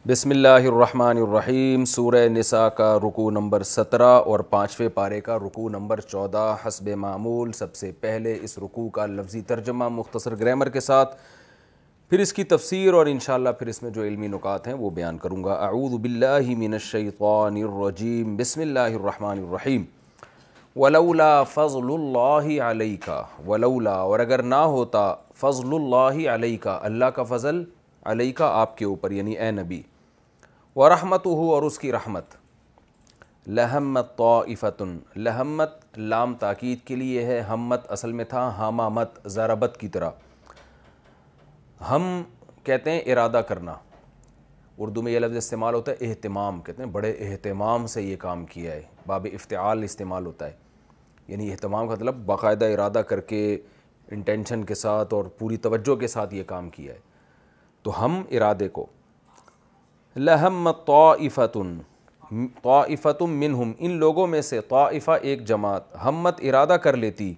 بسم اللہ الرحمن الرحیم۔ سورہ نساء کا رکوع نمبر 17 اور 5ویں پارے کا رکوع نمبر 14 حسب معمول۔ سب سے پہلے اس رکوع کا لفظی ترجمہ مختصر گرامر کے ساتھ، پھر اس کی تفسیر اور انشاءاللہ پھر اس میں جو علمی نکات ہیں وہ بیان کروں گا۔ اعوذ باللہ من الشیطان الرجیم، بسم اللہ الرحمن الرحیم۔ ولولا فضل اللہ علیک، ولولا اور اگر نہ ہوتا، فضل اللہ علیک اللہ کا فضل، علیک آپ کے اوپر یعنی اے نبی، ورحمتہ اور اس کی رحمت، لہمت طائفۃ، لہمت لام تاکید کے لیے ہے، ہمت اصل میں تھا ہامامت ضربت کی طرح۔ ہم کہتے ہیں ارادہ کرنا، اردو میں یہ لفظ استعمال ہوتا ہے اہتمام، کہتے ہیں بڑے اہتمام سے یہ کام کیا ہے، باب افتعال استعمال ہوتا ہے، یعنی اہتمام کا مطلب باقاعدہ ارادہ کر کے انٹینشن کے ساتھ اور پوری توجہ کے ساتھ یہ کام کیا ہے۔ تو ہم ارادے کو، لہمت طائفۃ، طائفۃ منہم ان لوگوں میں سے، طائفہ ایک جماعت، ہمت ارادہ کر لیتی،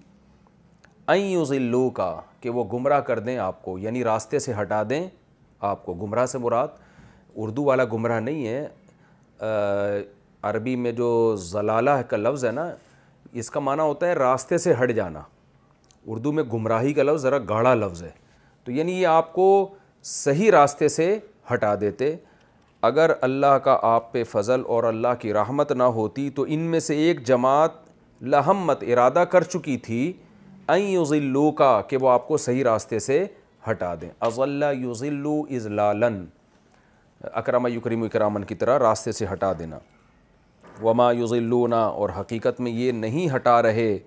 ان یضلوک کہ وہ گمراہ کر دیں آپ کو، یعنی راستے سے ہٹا دیں آپ کو۔ گمراہ سے مراد اردو والا گمراہ نہیں ہے، عربی میں جو ضلالہ کا لفظ ہے نا، اس کا معنی ہوتا ہے راستے سے ہٹ جانا۔ اردو میں گمراہی کا لفظ ذرا گاڑا لفظ ہے، تو یعنی یہ آپ کو صحیح راستے سے ہٹا دیتے۔ اگر اللہ کا آپ پہ فضل اور اللہ کی رحمت نہ ہوتی تو ان میں سے ایک جماعت لہمت ارادہ کر چکی تھی، ان یضلوک کہ وہ آپ کو صحیح راستے سے ہٹا دیں۔ اضل یضل اضلالا، اکرم یکرم اکرامن کی طرح راستے سے ہٹا دینا۔ وما یضلون اور حقیقت میں یہ نہیں ہٹا رہے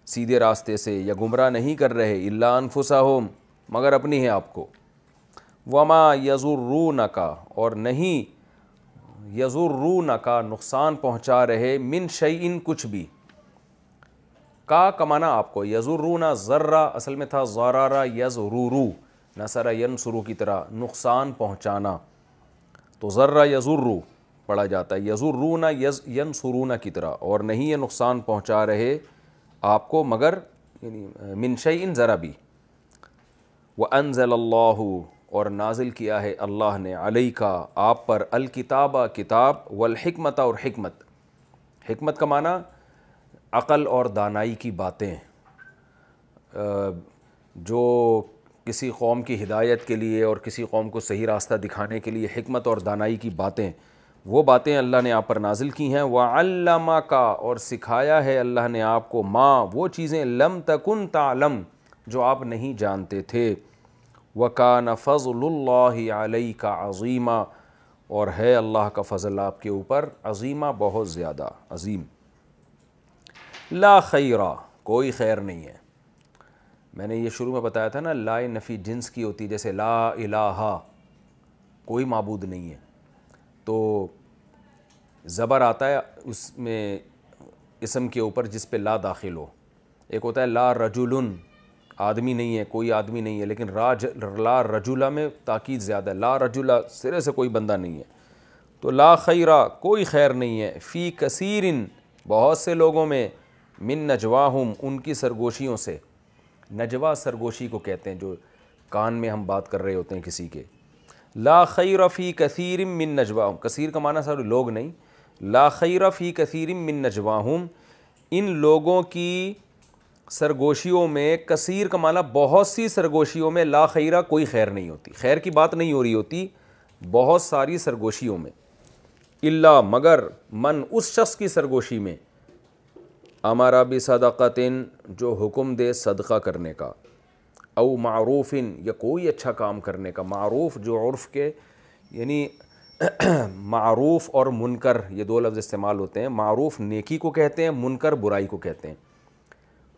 سیدھے راستے سے یا گمراہ نہیں کر رہے، الا انفسہم مگر اپنی ہے آپ کو۔ وما یضرونک اور نہیں یضرونک نقصان پہنچا رہے، من شیء کچھ بھی، کا کمانا آپ کو، یضرون ذرہ اصل میں تھا ضرر یضررو، نصر ینصرو کی طرح نقصان پہنچانا، تو ذرہ یضرو پڑھا جاتا ہے، یضرون ینصرون کی طرح، اور نہیں یہ نقصان پہنچا رہے آپ کو مگر یعنی من شیء ذرا بھی۔ وانزل اللہ اور نازل کیا ہے اللہ نے، علیکا آپ پر، الکتاب کتاب، والحکمت اور حکمت، حکمت کا معنی عقل اور دانائی کی باتیں، جو کسی قوم کی ہدایت کے لیے اور کسی قوم کو صحیح راستہ دکھانے کے لیے حکمت اور دانائی کی باتیں، وہ باتیں اللہ نے آپ پر نازل کی ہیں۔ وعلمک اور سکھایا ہے اللہ نے آپ کو، ما وہ چیزیں، لم تکن تعلم جو آپ نہیں جانتے تھے۔ وَكَانَ فَضْلُ اللَّهِ عَلَيْكَ عَظِيمًا اور ہے اللہ کا فضل آپ کے اوپر عظیمہ، بہت زیادہ عظیم۔ لا خیرہ کوئی خیر نہیں ہے، میں نے یہ شروع میں بتایا تھا نا، لا نفی جنس کی ہوتی، جیسے لا الہ کوئی معبود نہیں ہے، تو زبر آتا ہے اس میں اسم کے اوپر جس پہ لا داخل ہو۔ ایک ہوتا ہے لا رجل، آدمی نہیں ہے، کوئی آدمی نہیں ہے، لیکن لا رجلہ میں تاکید زیادہ ہے، لا رجلہ سرے سے کوئی بندہ نہیں ہے، تو لا خیرہ کوئی خیر نہیں ہے، فی کثیرن بہت سے لوگوں میں، من نجواہم ان کی سرگوشیوں سے، نجوا سرگوشی کو کہتے ہیں جو کان میں ہم بات کر رہے ہوتے ہیں کسی کے۔ لا خیر فی کثیر من نجواہم، کثیر کا معنی سارے لوگ نہیں، لا خیر فی کثیر من نجواہم ان لوگوں کی سرگوشیوں میں، کثیر کا معنی بہت سی سرگوشیوں میں، لا خیرہ کوئی خیر نہیں ہوتی، خیر کی بات نہیں ہو رہی ہوتی بہت ساری سرگوشیوں میں، الا مگر من اس شخص کی سرگوشی میں، امر بصدقۃ جو حکم دے صدقہ کرنے کا، او معروف یا کوئی اچھا کام کرنے کا، معروف جو عرف کے یعنی معروف اور منکر یہ دو لفظ استعمال ہوتے ہیں، معروف نیکی کو کہتے ہیں، منکر برائی کو کہتے ہیں۔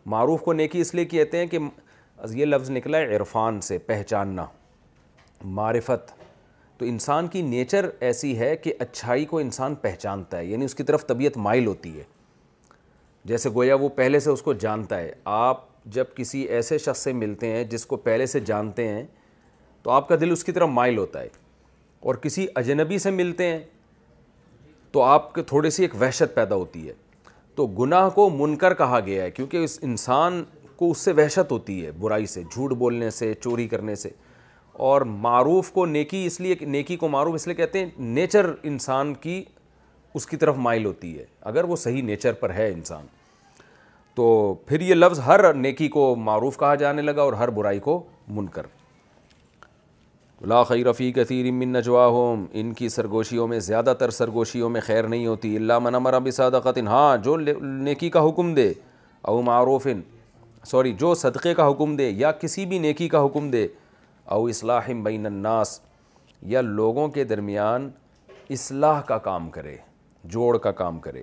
معروف کو نیکی اس لیے کہتے ہیں کہ یہ لفظ نکلا ہے عرفان سے، پہچاننا، معرفت، تو انسان کی نیچر ایسی ہے کہ اچھائی کو انسان پہچانتا ہے، یعنی اس کی طرف طبیعت مائل ہوتی ہے، جیسے گویا وہ پہلے سے اس کو جانتا ہے۔ آپ جب کسی ایسے شخص سے ملتے ہیں جس کو پہلے سے جانتے ہیں تو آپ کا دل اس کی طرف مائل ہوتا ہے، اور کسی اجنبی سے ملتے ہیں تو آپ کے تھوڑی سی ایک وحشت پیدا ہوتی ہے۔ تو گناہ کو منکر کہا گیا ہے کیونکہ اس انسان کو اس سے وحشت ہوتی ہے، برائی سے، جھوٹ بولنے سے، چوری کرنے سے، اور معروف کو نیکی اس لیے، نیکی کو معروف اس لیے کہتے ہیں، نیچر انسان کی اس کی طرف مائل ہوتی ہے، اگر وہ صحیح نیچر پر ہے انسان، تو پھر یہ لفظ ہر نیکی کو معروف کہا جانے لگا اور ہر برائی کو منکر۔ لا خیر فی کثیر من نجواہم، ان کی سرگوشیوں میں، زیادہ تر سرگوشیوں میں خیر نہیں ہوتی، الا من امر بصدقۃ، ہاں جو نیکی کا حکم دے، او معروف، جو صدقے کا حکم دے یا کسی بھی نیکی کا حکم دے، او اصلاح بین الناس، یا لوگوں کے درمیان اصلاح کا کام کرے، جوڑ کا کام کرے،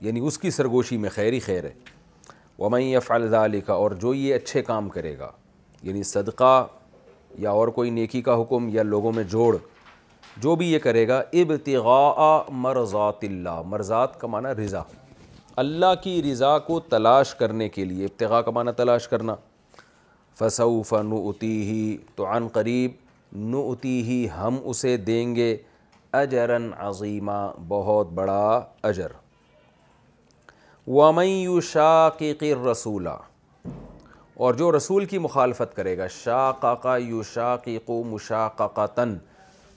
یعنی اس کی سرگوشی میں خیر ہی خیر ہے۔ ومن یفعل ذلک، اور جو یہ اچھے کام کرے گا، یعنی صدقہ یا اور کوئی نیکی کا حکم یا لوگوں میں جوڑ، جو بھی یہ کرے گا، ابتغاء مرضات اللہ، مرضات کا معنی رضا، اللہ کی رضا کو تلاش کرنے کے لیے، ابتغاء کا معنی تلاش کرنا، فسوف نؤتیہ، تو عن قریب، نؤتیہ، ہم اسے دیں گے، اجرا عظیما، بہت بڑا اجر۔ ومن یشاقق الرسول، اور جو رسول کی مخالفت کرے گا، شاقق یشاقق مشاققتاً،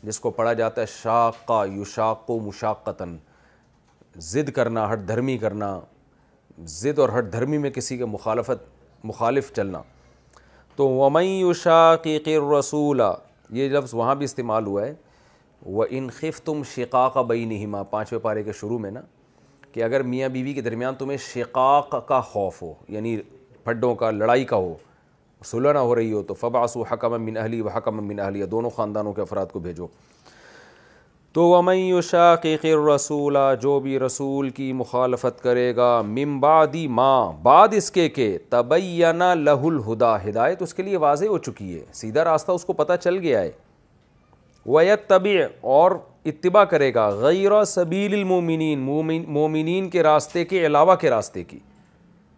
جس کو پڑھا جاتا ہے شاقہ یشاق مشاقتاً، ضد کرنا، ہٹ دھرمی کرنا، ضد اور ہٹ دھرمی میں کسی کے مخالف چلنا، تو ومن یشاقق الرسول، یہ لفظ وہاں بھی استعمال ہوا ہے، وَإِنْ خِفْتُمْ شِقَاقَ بَيْنِهِمَا، 5ویں پارے کے شروع میں نا، کہ اگر میاں بیوی کے درمیان تمہیں شقاق کا خوف ہو، یعنی پھڈوں کا، لڑائی کا ہو، صلح نہ ہو رہی ہو، تو فَبْعَثُوا حَكَمًا مِّنْ أَهْلِهِ وَحَكَمًا مِّنْ أَهْلِهَا، دونوں خاندانوں کے افراد کو بھیجو۔ تو وَمَن يُشَاقِقِ الرَّسُولَ، جو بھی رسول کی مخالفت کرے گا، مِن بَعْدِ مَا، بعد اس کے کہ، تَبَيَّنَ لَهُ الْهُدَىٰ، ہدایت اس کے لیے واضح ہو چکی ہے، سیدھا راستہ اس کو پتہ چل گیا ہے، وَيَتَّبِعْ، اور اتباع کرے گا، غَيْرَ سَبِيلِ الْمُؤْمِنِينَ، مومنین کے راستے کے علاوہ کے راستے کی،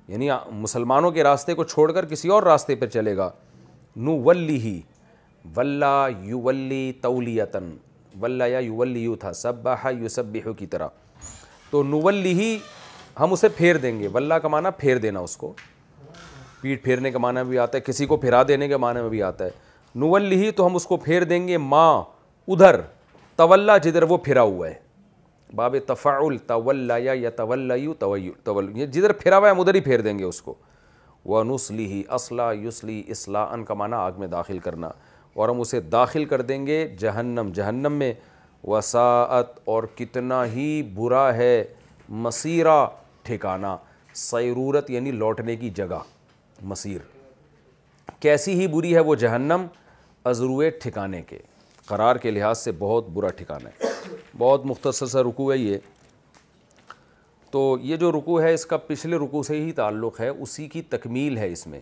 یعنی مسلمانوں کے راستے کو چھوڑ کر کسی اور راستے پر چلے گا، نُوَلِّهِ، وَلَّا يُوَلِّي تَوْلِيَةً، وَلَّا یا یُوَلِّیُ تھا، سَبَّحَ یُسَبِّحُ کی طرح، تو نُوَلِّهِ، ہم اسے پھیر دیں گے، وَلَّا کا معنی پھیر دینا، اس کو پیٹھ پھیرنے کا معنی بھی آتا ہے، کسی کو پھرا دینے کے معنی میں بھی آتا ہے، نُوَلِّهِ، تو ہم اس کو پھیر دیں گے، ماں، ادھر، تولا، جدھر وہ پھرا ہوا ہے، باب تفعل، تولی یتولی تولی، جدھر پھرا ہوا ہے ہم ادھر ہی پھیر دیں گے اس کو، وَنُصْلِهِ اصلا یصلی، اصلاحً کا معنی آگ میں داخل کرنا، اور ہم اسے داخل کر دیں گے جہنم میں، وساءت، اور کتنا ہی برا ہے، مصیرہ، ٹھکانہ، سیرورت یعنی لوٹنے کی جگہ، مصیر، کیسی ہی بری ہے وہ جہنم، ازروئے ٹھکانے کے، قرار کے لحاظ سے بہت برا ٹھکانہ ہے۔ بہت مختصر سا رکوع ہے یہ، تو یہ جو رکوع ہے اس کا پچھلے رکوع سے ہی تعلق ہے، اسی کی تکمیل ہے اس میں۔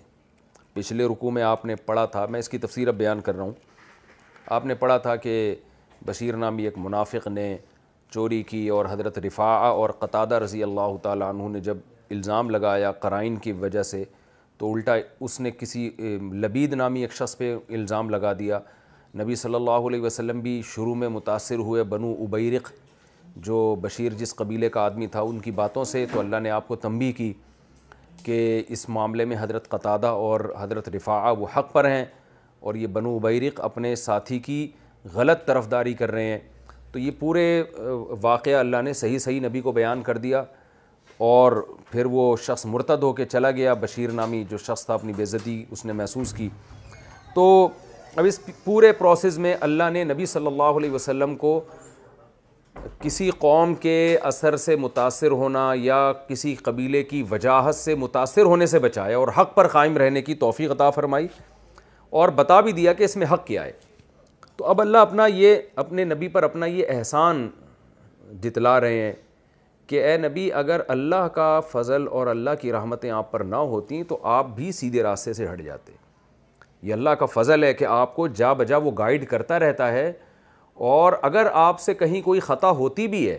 پچھلے رکوع میں آپ نے پڑھا تھا، میں اس کی تفسیر اب بیان کر رہا ہوں، آپ نے پڑھا تھا کہ بشیر نامی ایک منافق نے چوری کی، اور حضرت رفاعہ اور قتادہ رضی اللہ تعالیٰ عنہ نے جب الزام لگایا قرائن کی وجہ سے، تو الٹا اس نے کسی لبید نامی ایک شخص پہ الزام لگا دیا۔ نبی صلی اللہ علیہ وسلم بھی شروع میں متاثر ہوئے بنو ابیرق، جو بشیر جس قبیلے کا آدمی تھا، ان کی باتوں سے، تو اللہ نے آپ کو تنبیہ کی کہ اس معاملے میں حضرت قتادہ اور حضرت رفاعہ وہ حق پر ہیں، اور یہ بنو ابیرق اپنے ساتھی کی غلط طرفداری کر رہے ہیں۔ تو یہ پورے واقعہ اللہ نے صحیح نبی کو بیان کر دیا، اور پھر وہ شخص مرتد ہو کے چلا گیا، بشیر نامی جو شخص تھا، اپنی بے عزتی اس نے محسوس کی۔ تو اب اس پورے پروسیس میں اللہ نے نبی صلی اللہ علیہ وسلم کو کسی قوم کے اثر سے متاثر ہونا یا کسی قبیلے کی وجاہت سے متاثر ہونے سے بچایا، اور حق پر قائم رہنے کی توفیق عطا فرمائی، اور بتا بھی دیا کہ اس میں حق کیا ہے۔ تو اب اللہ اپنے نبی پر اپنا یہ احسان جتلا رہے ہیں کہ اے نبی، اگر اللہ کا فضل اور اللہ کی رحمتیں آپ پر نہ ہوتیں تو آپ بھی سیدھے راستے سے ہٹ جاتے۔ یہ اللہ کا فضل ہے کہ آپ کو جا بجا وہ گائیڈ کرتا رہتا ہے، اور اگر آپ سے کہیں کوئی خطا ہوتی بھی ہے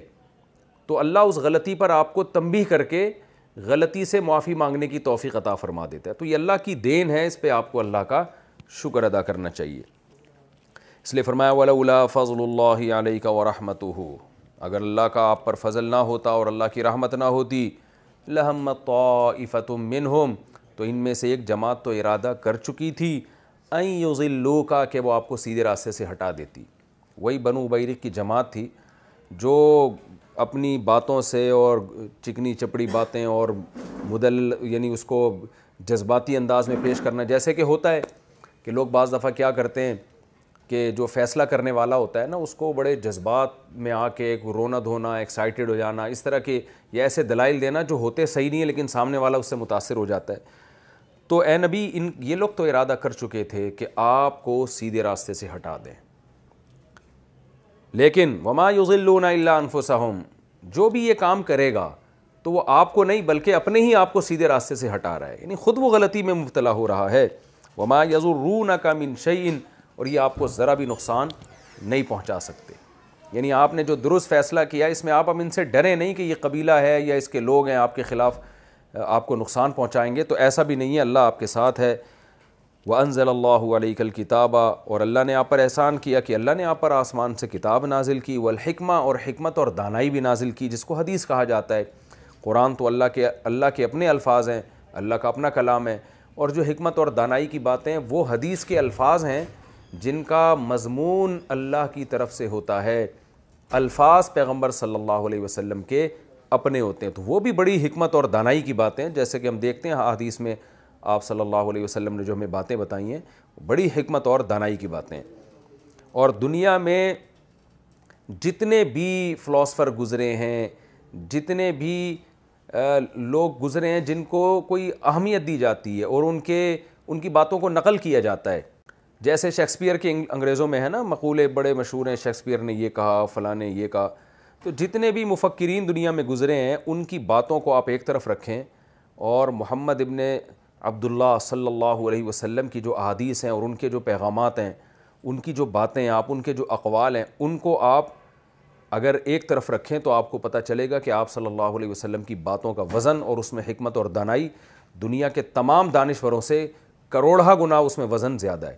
تو اللہ اس غلطی پر آپ کو تنبیہ کر کے غلطی سے معافی مانگنے کی توفیق عطا فرما دیتا ہے۔ تو یہ اللہ کی دین ہے، اس پہ آپ کو اللہ کا شکر ادا کرنا چاہیے۔ اس لیے فرمایا وَلَوْلَا فَضْلُ اللَّهِ عَلَيْكَ وَرَحْمَتُهُ، اگر اللہ کا آپ پر فضل نہ ہوتا اور اللہ کی رحمت نہ ہوتی، لَهَمَّتْ طَائِفَةٌ مِّنْهُمْ، تو ان میں سے ایک جماعت تو ارادہ کر چکی تھی، ان یضلوکا کہ وہ آپ کو سیدھے راستے سے ہٹا دیتی. وہی بنو ابیرق کی جماعت تھی جو اپنی باتوں سے اور چکنی چپڑی باتیں اور یعنی اس کو جذباتی انداز میں پیش کرنا، جیسے کہ ہوتا ہے کہ لوگ بعض دفعہ کیا کرتے ہیں کہ جو فیصلہ کرنے والا ہوتا ہے نا اس کو بڑے جذبات میں آ کے رونا دھونا، ایکسائٹیڈ ہو جانا، اس طرح کے یا ایسے دلائل دینا جو ہوتے صحیح نہیں ہیں لیکن سامنے والا اس سے متاثر ہو جاتا ہے. تو اے نبی یہ لوگ تو ارادہ کر چکے تھے کہ آپ کو سیدھے راستے سے ہٹا دیں، لیکن وما یضلون الا انفسہم، جو بھی یہ کام کرے گا تو وہ آپ کو نہیں بلکہ اپنے ہی آپ کو سیدھے راستے سے ہٹا رہا ہے، یعنی خود وہ غلطی میں مبتلا ہو رہا ہے. وما یضرونک من شیء، اور یہ آپ کو ذرا بھی نقصان نہیں پہنچا سکتے. یعنی آپ نے جو درست فیصلہ کیا اس میں آپ اب ان سے ڈریں نہیں کہ یہ قبیلہ ہے یا اس کے لوگ ہیں آپ کے خلاف آپ کو نقصان پہنچائیں گے، تو ایسا بھی نہیں ہے، اللہ آپ کے ساتھ ہے. وَأَنزَلَ اللَّهُ عَلَيْكَ الْكِتَابَ، اور اللہ نے آپ پر احسان کیا کہ اللہ نے آپ پر آسمان سے کتاب نازل کی، والحکمہ، اور حکمت اور دانائی بھی نازل کی جس کو حدیث کہا جاتا ہے. قرآن تو اللہ کے اپنے الفاظ ہیں، اللہ کا اپنا کلام ہے، اور جو حکمت اور دانائی کی باتیں ہیں وہ حدیث کے الفاظ ہیں جن کا مضمون اللہ کی طرف سے ہوتا ہے. الفاظ پیغمبر صلی اللہ علیہ وسلم کے اپنے ہوتے ہیں، تو وہ بھی بڑی حکمت اور دانائی کی باتیں ہیں، جیسے کہ ہم دیکھتے ہیں حدیث میں آپ صلی اللہ علیہ وسلم نے جو ہمیں باتیں بتائی ہیں بڑی حکمت اور دانائی کی باتیں ہیں. اور دنیا میں جتنے بھی فلاسفر گزرے ہیں، جتنے بھی لوگ گزرے ہیں جن کو کوئی اہمیت دی جاتی ہے اور ان کی باتوں کو نقل کیا جاتا ہے، جیسے شیکسپیئر کے انگریزوں میں ہے نا مقولے بڑے مشہور ہیں، شیکسپیئر نے یہ کہا، فلاں نے یہ کہا. تو جتنے بھی مفکرین دنیا میں گزرے ہیں ان کی باتوں کو آپ ایک طرف رکھیں اور محمد ابن عبداللہ صلی اللہ علیہ وسلم کی جو احادیث ہیں اور ان کے جو پیغامات ہیں، ان کی جو باتیں ہیں، آپ ان کے جو اقوال ہیں، ان کو آپ اگر ایک طرف رکھیں تو آپ کو پتہ چلے گا کہ آپ صلی اللہ علیہ وسلم کی باتوں کا وزن اور اس میں حکمت اور دانائی دنیا کے تمام دانشوروں سے کروڑہ گنا اس میں وزن زیادہ ہے.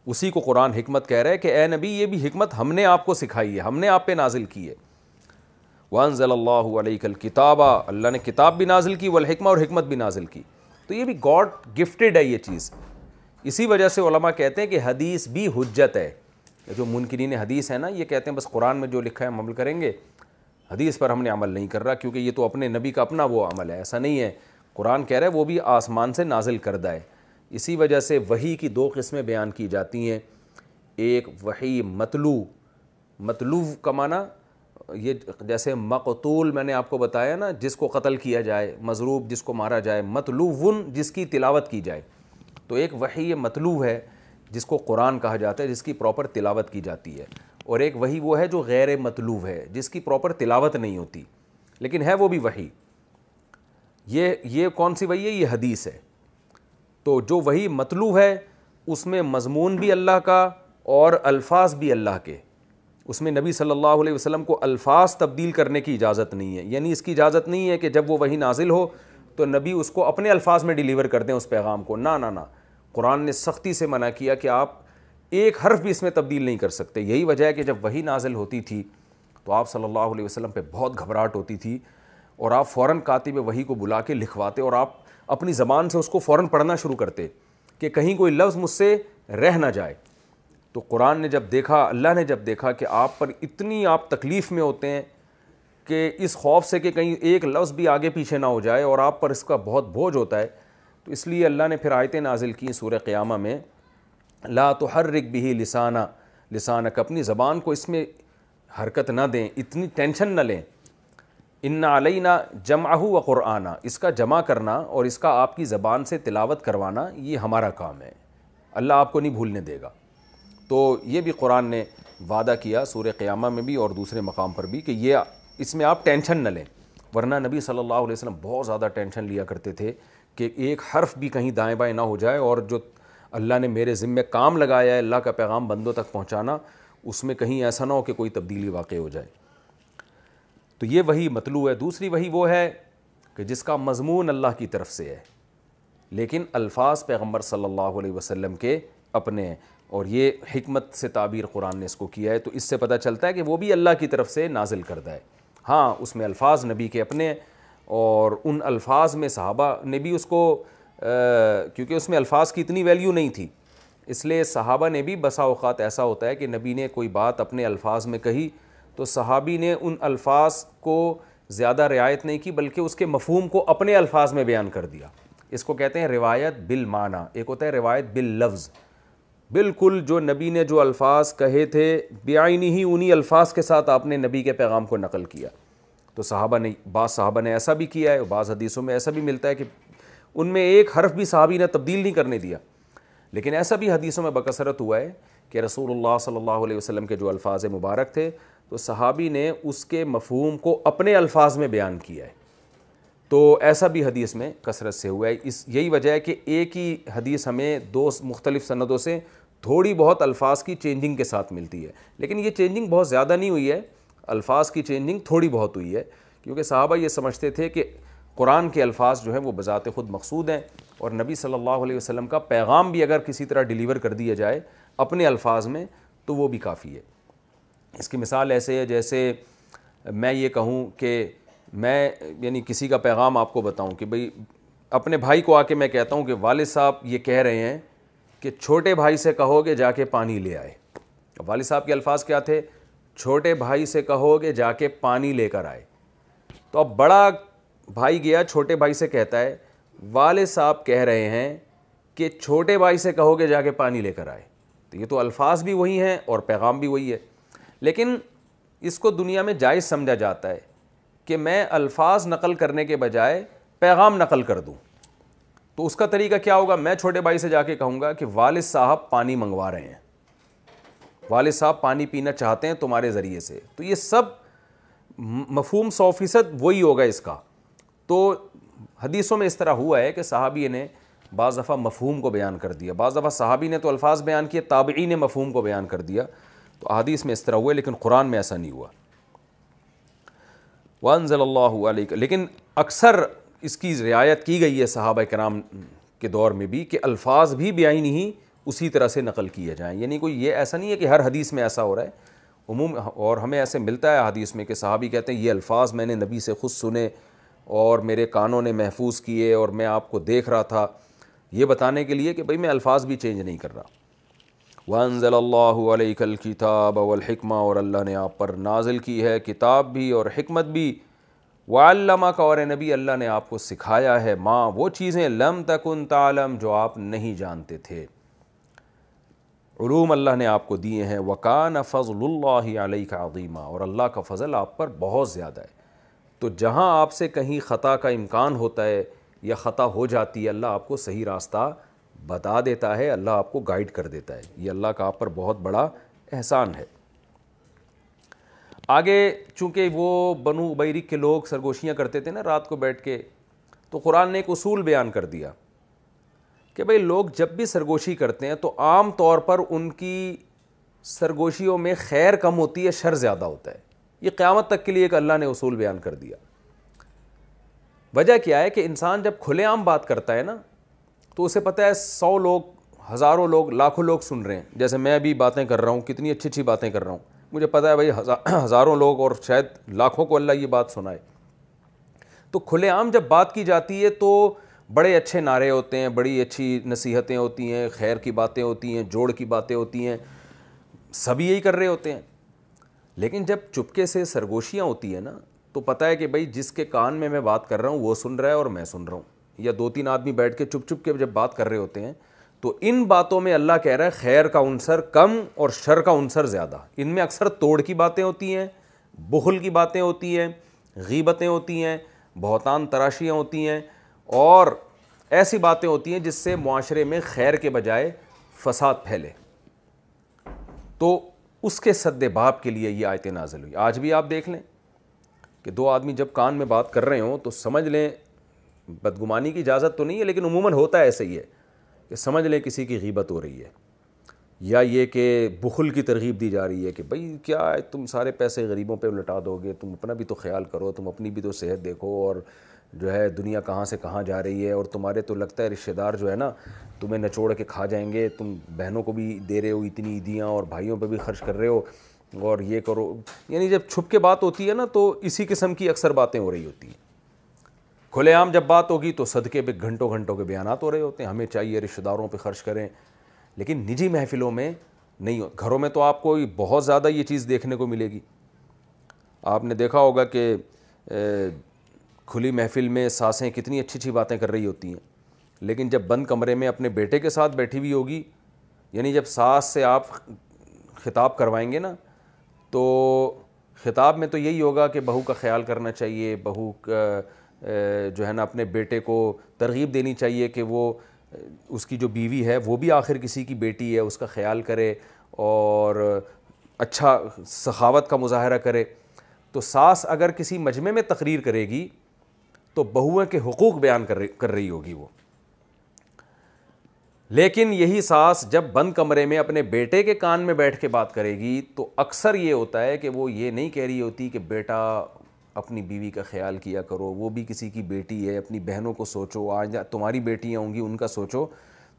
اسی کو قرآن حکمت کہہ رہا ہے کہ اے نبی یہ بھی حکمت ہم نے آپ کو سکھائی ہے، ہم نے آپ پہ نازل کی ہے. وَأَنزَلَ اللَّهُ عَلَيْكَ الْكِتَابَ، اللہ نے کتاب بھی نازل کی، والحکمہ، اور حکمت بھی نازل کی. تو یہ بھی گاڈ گفٹڈ ہے یہ چیز. اسی وجہ سے علماء کہتے ہیں کہ حدیث بھی حجت ہے. جو منکرین حدیث ہیں نا یہ کہتے ہیں بس قرآن میں جو لکھا ہے ہم عمل کریں گے، حدیث پر ہم نے عمل نہیں کر رہا کیونکہ یہ تو اپنے نبی کا اپنا وہ عمل ہے. ایسا نہیں ہے، قرآن کہہ رہا ہے وہ بھی آسمان سے نازل کردہ ہے. اسی وجہ سے وحی کی دو قسمیں بیان کی جاتی ہیں، ایک وحی مطلوع کا معنی یہ جیسے مقتول میں نے آپ کو بتایا نا جس کو قتل کیا جائے، مضروب جس کو مارا جائے، مطلوع جس کی تلاوت کی جائے. تو ایک وحی مطلوع ہے جس کو قرآن کہا جاتا ہے، جس کی پراپر تلاوت کی جاتی ہے، اور ایک وحی وہ ہے جو غیر مطلوع ہے جس کی پراپر تلاوت نہیں ہوتی لیکن ہے وہ بھی وحی. یہ کون سی وحی ہے؟ یہ حدیث ہے. تو جو وحی مطلوع ہے اس میں مضمون بھی اللہ کا اور الفاظ بھی اللہ کے، اس میں نبی صلی اللہ علیہ وسلم کو الفاظ تبدیل کرنے کی اجازت نہیں ہے. یعنی اس کی اجازت نہیں ہے کہ جب وہ وحی نازل ہو تو نبی اس کو اپنے الفاظ میں ڈیلیور کر دیں اس پیغام کو. نہ قرآن نے سختی سے منع کیا کہ آپ ایک حرف بھی اس میں تبدیل نہیں کر سکتے. یہی وجہ ہے کہ جب وحی نازل ہوتی تھی تو آپ صلی اللہ علیہ وسلم پہ بہت گھبراہٹ ہوتی تھی اور آپ فوراً کاتب وحی کو بلا کے لکھواتے اور آپ اپنی زبان سے اس کو فوراً پڑھنا شروع کرتے کہ کہیں کوئی لفظ مجھ سے رہ نہ جائے. تو قرآن نے جب دیکھا، اللہ نے جب دیکھا کہ آپ پر اتنی آپ تکلیف میں ہوتے ہیں کہ اس خوف سے کہ کہیں ایک لفظ بھی آگے پیچھے نہ ہو جائے اور آپ پر اس کا بہت بوجھ ہوتا ہے، تو اس لیے اللہ نے پھر آیتیں نازل کی سورہ قیامہ میں، لا تحرک بہ لسانک، اپنی زبان کو اس میں حرکت نہ دیں، اتنی ٹینشن نہ لیں. ان علینا جمعہ و قرآنہ، اس کا جمع کرنا اور اس کا آپ کی زبان سے تلاوت کروانا یہ ہمارا کام ہے، اللہ آپ کو نہیں بھولنے دے گا. تو یہ بھی قرآن نے وعدہ کیا سورہ قیامہ میں بھی اور دوسرے مقام پر بھی کہ یہ اس میں آپ ٹینشن نہ لیں. ورنہ نبی صلی اللہ علیہ وسلم بہت زیادہ ٹینشن لیا کرتے تھے کہ ایک حرف بھی کہیں دائیں بائیں نہ ہو جائے اور جو اللہ نے میرے ذمہ کام لگایا ہے اللہ کا پیغام بندوں تک پہنچانا، اس میں کہیں ایسا نہ ہو کہ کوئی تبدیلی واقع ہو جائے. تو یہ وحی مطلوع ہے. دوسری وحی وہ ہے کہ جس کا مضمون اللہ کی طرف سے ہے لیکن الفاظ پیغمبر صلی اللہ علیہ وسلم کے اپنے ہیں، اور یہ حکمت سے تعبیر قرآن نے اس کو کیا ہے. تو اس سے پتہ چلتا ہے کہ وہ بھی اللہ کی طرف سے نازل کردہ ہے. ہاں اس میں الفاظ نبی کے اپنے ہیں اور ان الفاظ میں صحابہ نے بھی اس کو کیونکہ اس میں الفاظ کی اتنی ویلیو نہیں تھی اس لیے صحابہ نے بھی بسا اوقات ایسا ہوتا ہے کہ نبی نے کوئی بات اپنے الفاظ میں کہی تو صحابی نے ان الفاظ کو زیادہ رعایت نہیں کی بلکہ اس کے مفہوم کو اپنے الفاظ میں بیان کر دیا. اس کو کہتے ہیں روایت بالمعنی. ایک ہوتا ہے روایت باللفظ, بالکل جو نبی نے جو الفاظ کہے تھے بعینی ہی انہی الفاظ کے ساتھ آپ نے نبی کے پیغام کو نقل کیا. تو صحابہ نے, بعض صحابہ نے ایسا بھی کیا ہے, بعض حدیثوں میں ایسا بھی ملتا ہے کہ ان میں ایک حرف بھی صحابی نے تبدیل نہیں کرنے دیا. لیکن ایسا بھی حدیثوں میں بکثرت ہوا ہے کہ رسول اللہ صلی اللہ علیہ وسلم کے جو الفاظ مبارک تھے تو صحابی نے اس کے مفہوم کو اپنے الفاظ میں بیان کیا ہے. تو ایسا بھی حدیث میں کثرت سے ہوا ہے. یہی وجہ ہے کہ ایک ہی حدیث ہمیں دو مختلف سندوں سے تھوڑی بہت الفاظ کی چینجنگ کے ساتھ ملتی ہے, لیکن یہ چینجنگ بہت زیادہ نہیں ہوئی ہے, الفاظ کی چینجنگ تھوڑی بہت ہوئی ہے, کیونکہ صحابہ یہ سمجھتے تھے کہ قرآن کے الفاظ جو ہیں وہ بذات خود مقصود ہیں, اور نبی صلی اللہ علیہ وسلم کا پیغام بھی اگر کسی طرح ڈیلیور کر دیا جائے اپنے الفاظ میں تو وہ بھی کافی ہے. اس کی مثال ایسے ہے جیسے میں یہ کہوں کہ میں یعنی کسی کا پیغام آپ کو بتاؤں کہ بھئی اپنے بھائی کو آ کے میں کہتا ہوں کہ والد صاحب یہ کہہ رہے ہیں کہ چھوٹے بھائی سے کہو کہ جا کے پانی لے آئے. والد صاحب کے الفاظ کیا تھے؟ چھوٹے بھائی سے کہو کہ جا کے پانی لے کر آئے. تو اب بڑا بھائی گیا چھوٹے بھائی سے کہتا ہے والد صاحب کہہ رہے ہیں کہ چھوٹے بھائی سے کہو کہ جا کے پانی لے کر آئے. تو یہ تو الفاظ بھی وہی ہیں اور پیغام بھی وہی ہے, لیکن اس کو دنیا میں جائز سمجھا جاتا ہے کہ میں الفاظ نقل کرنے کے بجائے پیغام نقل کر دوں. تو اس کا طریقہ کیا ہوگا؟ میں چھوٹے بھائی سے جا کے کہوں گا کہ والد صاحب پانی منگوا رہے ہیں, والد صاحب پانی پینا چاہتے ہیں تمہارے ذریعے سے. تو یہ سب مفہوم 100% وہی ہوگا اس کا. تو حدیثوں میں اس طرح ہوا ہے کہ صحابی نے بعض دفعہ مفہوم کو بیان کر دیا, بعض دفعہ صحابی نے تو الفاظ بیان کیے, تابعی نے مفہوم کو بیان کر دیا. تو احادیث میں اس طرح ہوا ہے, لیکن قرآن میں ایسا نہیں ہوا. وانزل اللہ علیک, لیکن اکثر اس کی رعایت کی گئی ہے صحابہ کرام کے دور میں بھی کہ الفاظ بھی بعینی ہی اسی طرح سے نقل کیے جائیں. یعنی کوئی یہ ایسا نہیں ہے کہ ہر حدیث میں ایسا ہو رہا ہے عموم, اور ہمیں ایسے ملتا ہے حدیث میں کہ صحابی کہتے ہیں یہ الفاظ میں نے نبی سے خود سنے اور میرے کانوں نے محفوظ کیے اور میں آپ کو دیکھ رہا تھا, یہ بتانے کے لیے کہ بھئی میں الفاظ بھی چینج نہیں کر رہا. وانزل اللہ علیک الکتاب والحکمہ, اور اللہ نے آپ پر نازل کی ہے کتاب بھی اور حکمت بھی. وعلمک, اور نبی اللہ نے آپ کو سکھایا ہے ما وہ چیزیں لم تکن تعلم جو آپ نہیں جانتے تھے, علوم اللہ نے آپ کو دیے ہیں. وکان فضل اللہ علیک عظیما, اور اللہ کا فضل آپ پر بہت زیادہ ہے. تو جہاں آپ سے کہیں خطا کا امکان ہوتا ہے یا خطا ہو جاتی ہے اللہ آپ کو صحیح راستہ بتا دیتا ہے, اللہ آپ کو گائیڈ کر دیتا ہے. یہ اللہ کا آپ پر بہت بڑا احسان ہے. آگے چونکہ وہ بنو عبیرک کے لوگ سرگوشیاں کرتے تھے نا رات کو بیٹھ کے, تو قرآن نے ایک اصول بیان کر دیا کہ بھئی لوگ جب بھی سرگوشی کرتے ہیں تو عام طور پر ان کی سرگوشیوں میں خیر کم ہوتی ہے, شر زیادہ ہوتا ہے. یہ قیامت تک کے لیے ایک اللہ نے اصول بیان کر دیا. وجہ کیا ہے کہ انسان جب کھلے عام بات کرتا ہے نا تو اسے پتہ ہے 100 لوگ, ہزاروں لوگ, لاکھوں لوگ سن رہے ہیں. جیسے میں بھی باتیں کر رہا ہوں, کتنی اچھی اچھی باتیں کر رہا ہوں, مجھے پتہ ہے بھائی ہزاروں لوگ اور شاید لاکھوں کو اللہ یہ بات سنائے. تو کھلے عام جب بات کی جاتی ہے تو بڑے اچھے نعرے ہوتے ہیں, بڑی اچھی نصیحتیں ہوتی ہیں, خیر کی باتیں ہوتی ہیں, جوڑ کی باتیں ہوتی ہیں, سبھی یہی کر رہے ہوتے ہیں. لیکن جب چپکے سے سرگوشیاں ہوتی ہیں نا تو پتہ ہے کہ بھئی جس کے کان میں بات کر رہا ہوں وہ سن رہا ہے اور میں سن رہا ہوں, یا 2-3 آدمی بیٹھ کے چپ چپ کے جب بات کر رہے ہوتے ہیں تو ان باتوں میں اللہ کہہ رہا ہے خیر کا عنصر کم اور شر کا عنصر زیادہ. ان میں اکثر توڑ کی باتیں ہوتی ہیں, بخل کی باتیں ہوتی ہیں, غیبتیں ہوتی ہیں, بہتان تراشیاں ہوتی ہیں, اور ایسی باتیں ہوتی ہیں جس سے معاشرے میں خیر کے بجائے فساد پھیلے. تو اس کے سد باب کے لیے یہ آیتیں نازل ہوئی. آج بھی آپ دیکھ لیں کہ 2 آدمی جب کان میں بات کر رہے ہوں تو سمجھ لیں, بدگمانی کی اجازت تو نہیں ہے لیکن عموماً ہوتا ہے ایسے ہی ہے کہ سمجھ لیں کسی کی غیبت ہو رہی ہے, یا یہ کہ بخل کی ترغیب دی جا رہی ہے کہ بھئی کیا ہے تم سارے پیسے غریبوں پہ لٹا دو گے, تم اپنا بھی تو خیال کرو, تم اپنی بھی تو صحت دیکھو, اور جو ہے دنیا کہاں سے کہاں جا رہی ہے, اور تمہارے تو لگتا ہے رشتہ دار جو ہے نا تمہیں نچوڑ کے کھا جائیں گے, تم بہنوں کو بھی دے رہے ہو اتنی عیدیاں اور بھائیوں پہ بھی خرچ کر رہے ہو, اور یہ کرو. یعنی جب چھپ کے بات ہوتی ہے نا تو اسی قسم کی اکثر باتیں ہو رہی ہوتی ہیں. کھلے عام جب بات ہوگی تو صدقے پہ گھنٹوں گھنٹوں کے بیانات ہو رہے ہوتے ہیں, ہمیں چاہیے رشتہ داروں پہ خرچ کریں, لیکن نجی محفلوں میں نہیں ہو. گھروں میں تو آپ کو بہت زیادہ یہ چیز دیکھنے کو ملے گی. آپ نے دیکھا ہوگا کہ کھلی محفل میں ساسیں کتنی اچھی اچھی باتیں کر رہی ہوتی ہیں, لیکن جب بند کمرے میں اپنے بیٹے کے ساتھ بیٹھی ہوئی ہوگی, یعنی جب ساس سے آپ خطاب کروائیں گے نا, تو خطاب میں تو یہی ہوگا کہ بہو کا خیال کرنا چاہیے, بہو جو ہے نا اپنے بیٹے کو ترغیب دینی چاہیے کہ وہ اس کی جو بیوی ہے وہ بھی آخر کسی کی بیٹی ہے, اس کا خیال کرے اور اچھا سخاوت کا مظاہرہ کرے. تو ساس اگر کسی مجمع میں تقریر کرے گی تو بہوؤں کے حقوق بیان کر رہی ہوگی وہ. لیکن یہی ساس جب بند کمرے میں اپنے بیٹے کے کان میں بیٹھ کے بات کرے گی تو اکثر یہ ہوتا ہے کہ وہ یہ نہیں کہہ رہی ہوتی کہ بیٹا اپنی بیوی کا خیال کیا کرو, وہ بھی کسی کی بیٹی ہے, اپنی بہنوں کو سوچو, آج تمہاری بیٹیاں ہوں گی ان کا سوچو,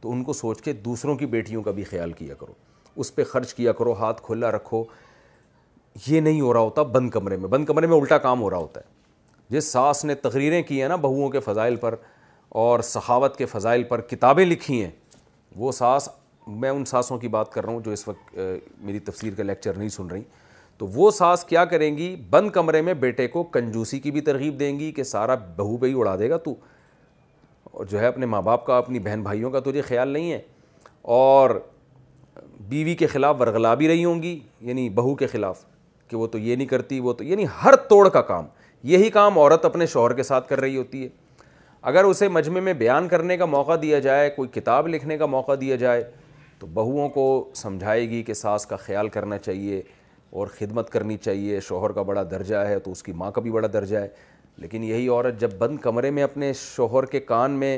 تو ان کو سوچ کے دوسروں کی بیٹیوں کا بھی خیال کیا کرو, اس پہ خرچ کیا کرو, ہاتھ کھلا رکھو. یہ نہیں ہو رہا ہوتا بند کمرے میں. بند کمرے میں الٹا کام ہو رہا ہوتا ہے. جس ساس نے تقریریں کی ہیں نا بہوؤں کے فضائل پر اور سخاوت کے فضائل پر, کتابیں لکھی ہیں, وہ ساس, میں ان ساسوں کی بات کر رہا ہوں جو اس وقت میری تفسیر کا لیکچر نہیں سن رہی, تو وہ ساس کیا کریں گی, بند کمرے میں بیٹے کو کنجوسی کی بھی ترغیب دیں گی کہ سارا بہو پہ ہی اڑا دے گا تو, اور جو ہے اپنے ماں باپ کا, اپنی بہن بھائیوں کا تجھے خیال نہیں ہے, اور بیوی کے خلاف ورغلا بھی رہی ہوں گی, یعنی بہو کے خلاف کہ وہ تو یہ نہیں کرتی, وہ تو, یعنی ہر توڑ کا کام. یہی کام عورت اپنے شوہر کے ساتھ کر رہی ہوتی ہے. اگر اسے مجمع میں بیان کرنے کا موقع دیا جائے, کوئی کتاب لکھنے کا موقع دیا جائے, تو بہوؤں کو سمجھائے گی کہ ساس کا خیال کرنا چاہیے اور خدمت کرنی چاہیے, شوہر کا بڑا درجہ ہے تو اس کی ماں کا بھی بڑا درجہ ہے. لیکن یہی عورت جب بند کمرے میں اپنے شوہر کے کان میں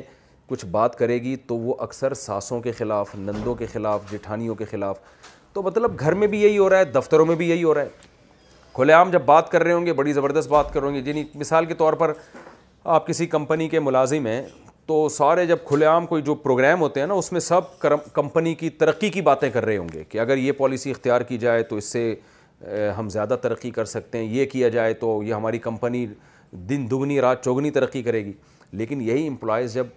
کچھ بات کرے گی تو وہ اکثر ساسوں کے خلاف, نندوں کے خلاف, جٹھانیوں کے خلاف. تو مطلب گھر میں بھی یہی ہو رہا ہے, دفتروں میں بھی یہی ہو رہا ہے. کھلے عام جب بات کر رہے ہوں گے, بڑی زبردست بات کر رہے ہوں گے, یعنی مثال کے طور پر آپ کسی کمپنی کے ملازم ہیں تو سارے جب کھلے عام کوئی جو پروگرام ہوتے ہیں نا اس میں سب کمپنی کی ترقی کی باتیں کر رہے ہوں گے کہ اگر یہ پالیسی اختیار کی جائے تو اس سے ہم زیادہ ترقی کر سکتے ہیں, یہ کیا جائے تو یہ ہماری کمپنی دن دگنی رات چوگنی ترقی کرے گی. لیکن یہی امپلائیز جب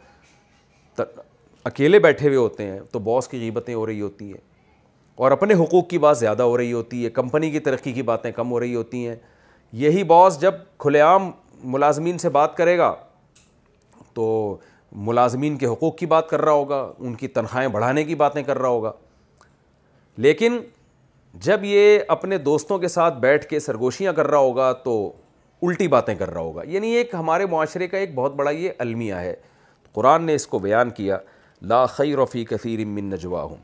اکیلے بیٹھے ہوئے ہوتے ہیں تو باس کی غیبتیں ہو رہی ہوتی ہیں اور اپنے حقوق کی بات زیادہ ہو رہی ہوتی ہے, کمپنی کی ترقی کی باتیں کم ہو رہی ہوتی ہیں. یہی باس جب کھلے عام ملازمین سے بات کرے گا تو ملازمین کے حقوق کی بات کر رہا ہوگا, ان کی تنخواہیں بڑھانے کی باتیں کر رہا ہوگا. لیکن جب یہ اپنے دوستوں کے ساتھ بیٹھ کے سرگوشیاں کر رہا ہوگا تو الٹی باتیں کر رہا ہوگا. یعنی ایک ہمارے معاشرے کا ایک بہت بڑا یہ المیہ ہے. قرآن نے اس کو بیان کیا, لا خیر فی کثیر من نجواہم,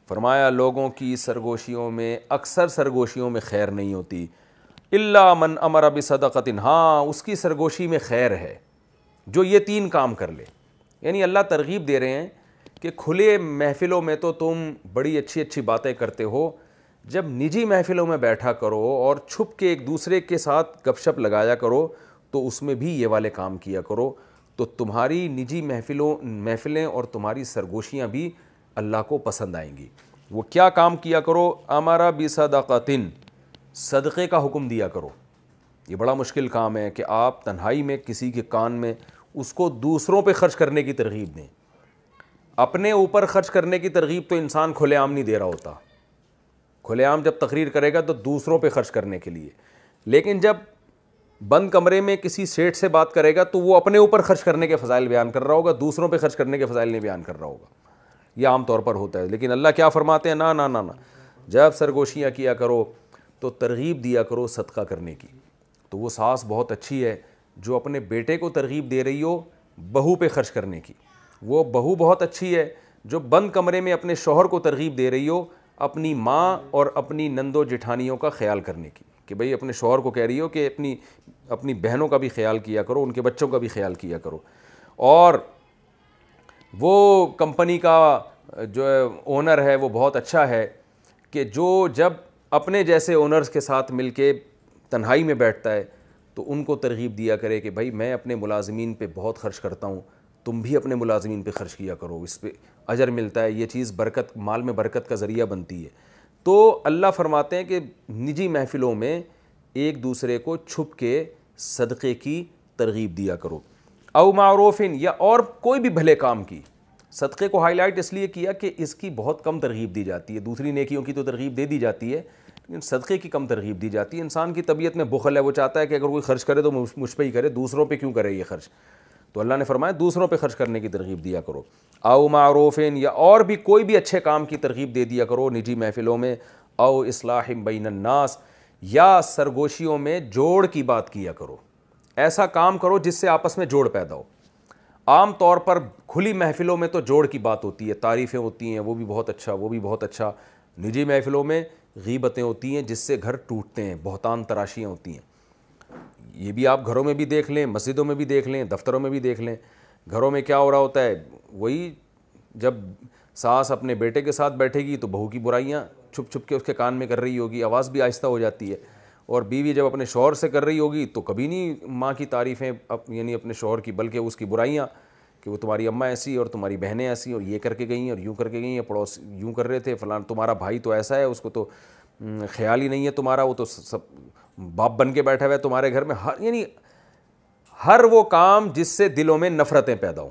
فرمایا لوگوں کی سرگوشیوں میں, اکثر سرگوشیوں میں خیر نہیں ہوتی, الا من امر بصدقۃ, ہاں اس کی سرگوشی میں خیر ہے جو یہ 3 کام کر لے. یعنی اللہ ترغیب دے رہے ہیں کہ کھلے محفلوں میں تو تم بڑی اچھی اچھی باتیں کرتے ہو, جب نجی محفلوں میں بیٹھا کرو اور چھپ کے ایک دوسرے کے ساتھ گپ شپ لگایا کرو تو اس میں بھی یہ والے کام کیا کرو, تو تمہاری نجی محفلیں اور تمہاری سرگوشیاں بھی اللہ کو پسند آئیں گی. وہ کیا کام کیا کرو, امر بصدقۃ, صدقے کا حکم دیا کرو. یہ بڑا مشکل کام ہے کہ آپ تنہائی میں کسی کے کان میں اس کو دوسروں پہ خرچ کرنے کی ترغیب دیں. اپنے اوپر خرچ کرنے کی ترغیب تو انسان کھلے عام نہیں دے رہا ہوتا, کھلے عام جب تقریر کرے گا تو دوسروں پہ خرچ کرنے کے لیے. لیکن جب بند کمرے میں کسی سیٹ سے بات کرے گا تو وہ اپنے اوپر خرچ کرنے کے فضائل بیان کر رہا ہوگا, دوسروں پہ خرچ کرنے کے فضائل نہیں بیان کر رہا ہوگا. یہ عام طور پر ہوتا ہے. لیکن اللہ کیا فرماتے ہیں, نا نا نا نا, جب سرگوشیاں کیا کرو تو ترغیب دیا کرو صدقہ کرنے کی. تو وہ ساس بہت اچھی ہے جو اپنے بیٹے کو ترغیب دے رہی ہو بہو پہ خرچ کرنے کی. وہ بہو بہت اچھی ہے جو بند کمرے میں اپنے شوہر کو ترغیب دے رہی ہو اپنی ماں اور اپنی نندوں جٹھانیوں کا خیال کرنے کی, کہ بھئی اپنے شوہر کو کہہ رہی ہو کہ اپنی بہنوں کا بھی خیال کیا کرو, ان کے بچوں کا بھی خیال کیا کرو. اور وہ کمپنی کا جو اونر ہے وہ بہت اچھا ہے کہ جو جب اپنے جیسے اونرز کے ساتھ مل کے تنہائی میں بیٹھتا ہے تو ان کو ترغیب دیا کرے کہ بھائی میں اپنے ملازمین پہ بہت خرچ کرتا ہوں, تم بھی اپنے ملازمین پہ خرچ کیا کرو, اس پہ اجر ملتا ہے, یہ چیز برکت, مال میں برکت کا ذریعہ بنتی ہے. تو اللہ فرماتے ہیں کہ نجی محفلوں میں ایک دوسرے کو چھپ کے صدقے کی ترغیب دیا کرو, او معروفن, یا اور کوئی بھی بھلے کام کی. صدقے کو ہائی لائٹ اس لیے کیا کہ اس کی بہت کم ترغیب دی جاتی ہے. دوسری نیکیوں کی تو ترغیب دے دی جاتی ہے لیکن صدقے کی کم ترغیب دی جاتی ہے. انسان کی طبیعت میں بخل ہے, وہ چاہتا ہے کہ اگر کوئی خرچ کرے تو مجھ پہ ہی کرے, دوسروں پہ کیوں کرے یہ خرچ. تو اللہ نے فرمایا دوسروں پہ خرچ کرنے کی ترغیب دیا کرو. او معروفین, یا اور بھی کوئی بھی اچھے کام کی ترغیب دے دیا کرو نجی محفلوں میں. او اصلاح بین الناس, یا سرگوشیوں میں جوڑ کی بات کیا کرو. ایسا کام کرو جس سے آپس میں جوڑ پیدا ہو. عام طور پر کھلی محفلوں میں تو جوڑ کی بات ہوتی ہے, تعریفیں ہوتی ہیں, وہ بھی بہت اچھا, وہ بھی بہت اچھا. نجی محفلوں میں غیبتیں ہوتی ہیں جس سے گھر ٹوٹتے ہیں, بہتان تراشیاں ہوتی ہیں. یہ بھی آپ گھروں میں بھی دیکھ لیں, مسجدوں میں بھی دیکھ لیں, دفتروں میں بھی دیکھ لیں. گھروں میں کیا ہو رہا ہوتا ہے, وہی جب ساس اپنے بیٹے کے ساتھ بیٹھے گی تو بہو کی برائیاں چھپ چھپ کے اس کے کان میں کر رہی ہوگی, آواز بھی آہستہ ہو جاتی ہے. اور بیوی جب اپنے شوہر سے کر رہی ہوگی تو کبھی نہیں ماں کی تعریفیں یعنی اپنے شوہر کی, بلکہ اس کی برائیاں کہ وہ تمہاری اماں ایسی اور تمہاری بہنیں ایسی اور یہ کر کے گئی ہیں اور یوں کر کے گئی ہیں, پڑوس یوں کر رہے تھے فلاں, تمہارا بھائی تو ایسا ہے, اس کو تو خیال ہی نہیں ہے تمہارا, وہ تو سب باپ بن کے بیٹھا ہوا ہے تمہارے گھر میں. یعنی ہر وہ کام جس سے دلوں میں نفرتیں پیدا ہوں.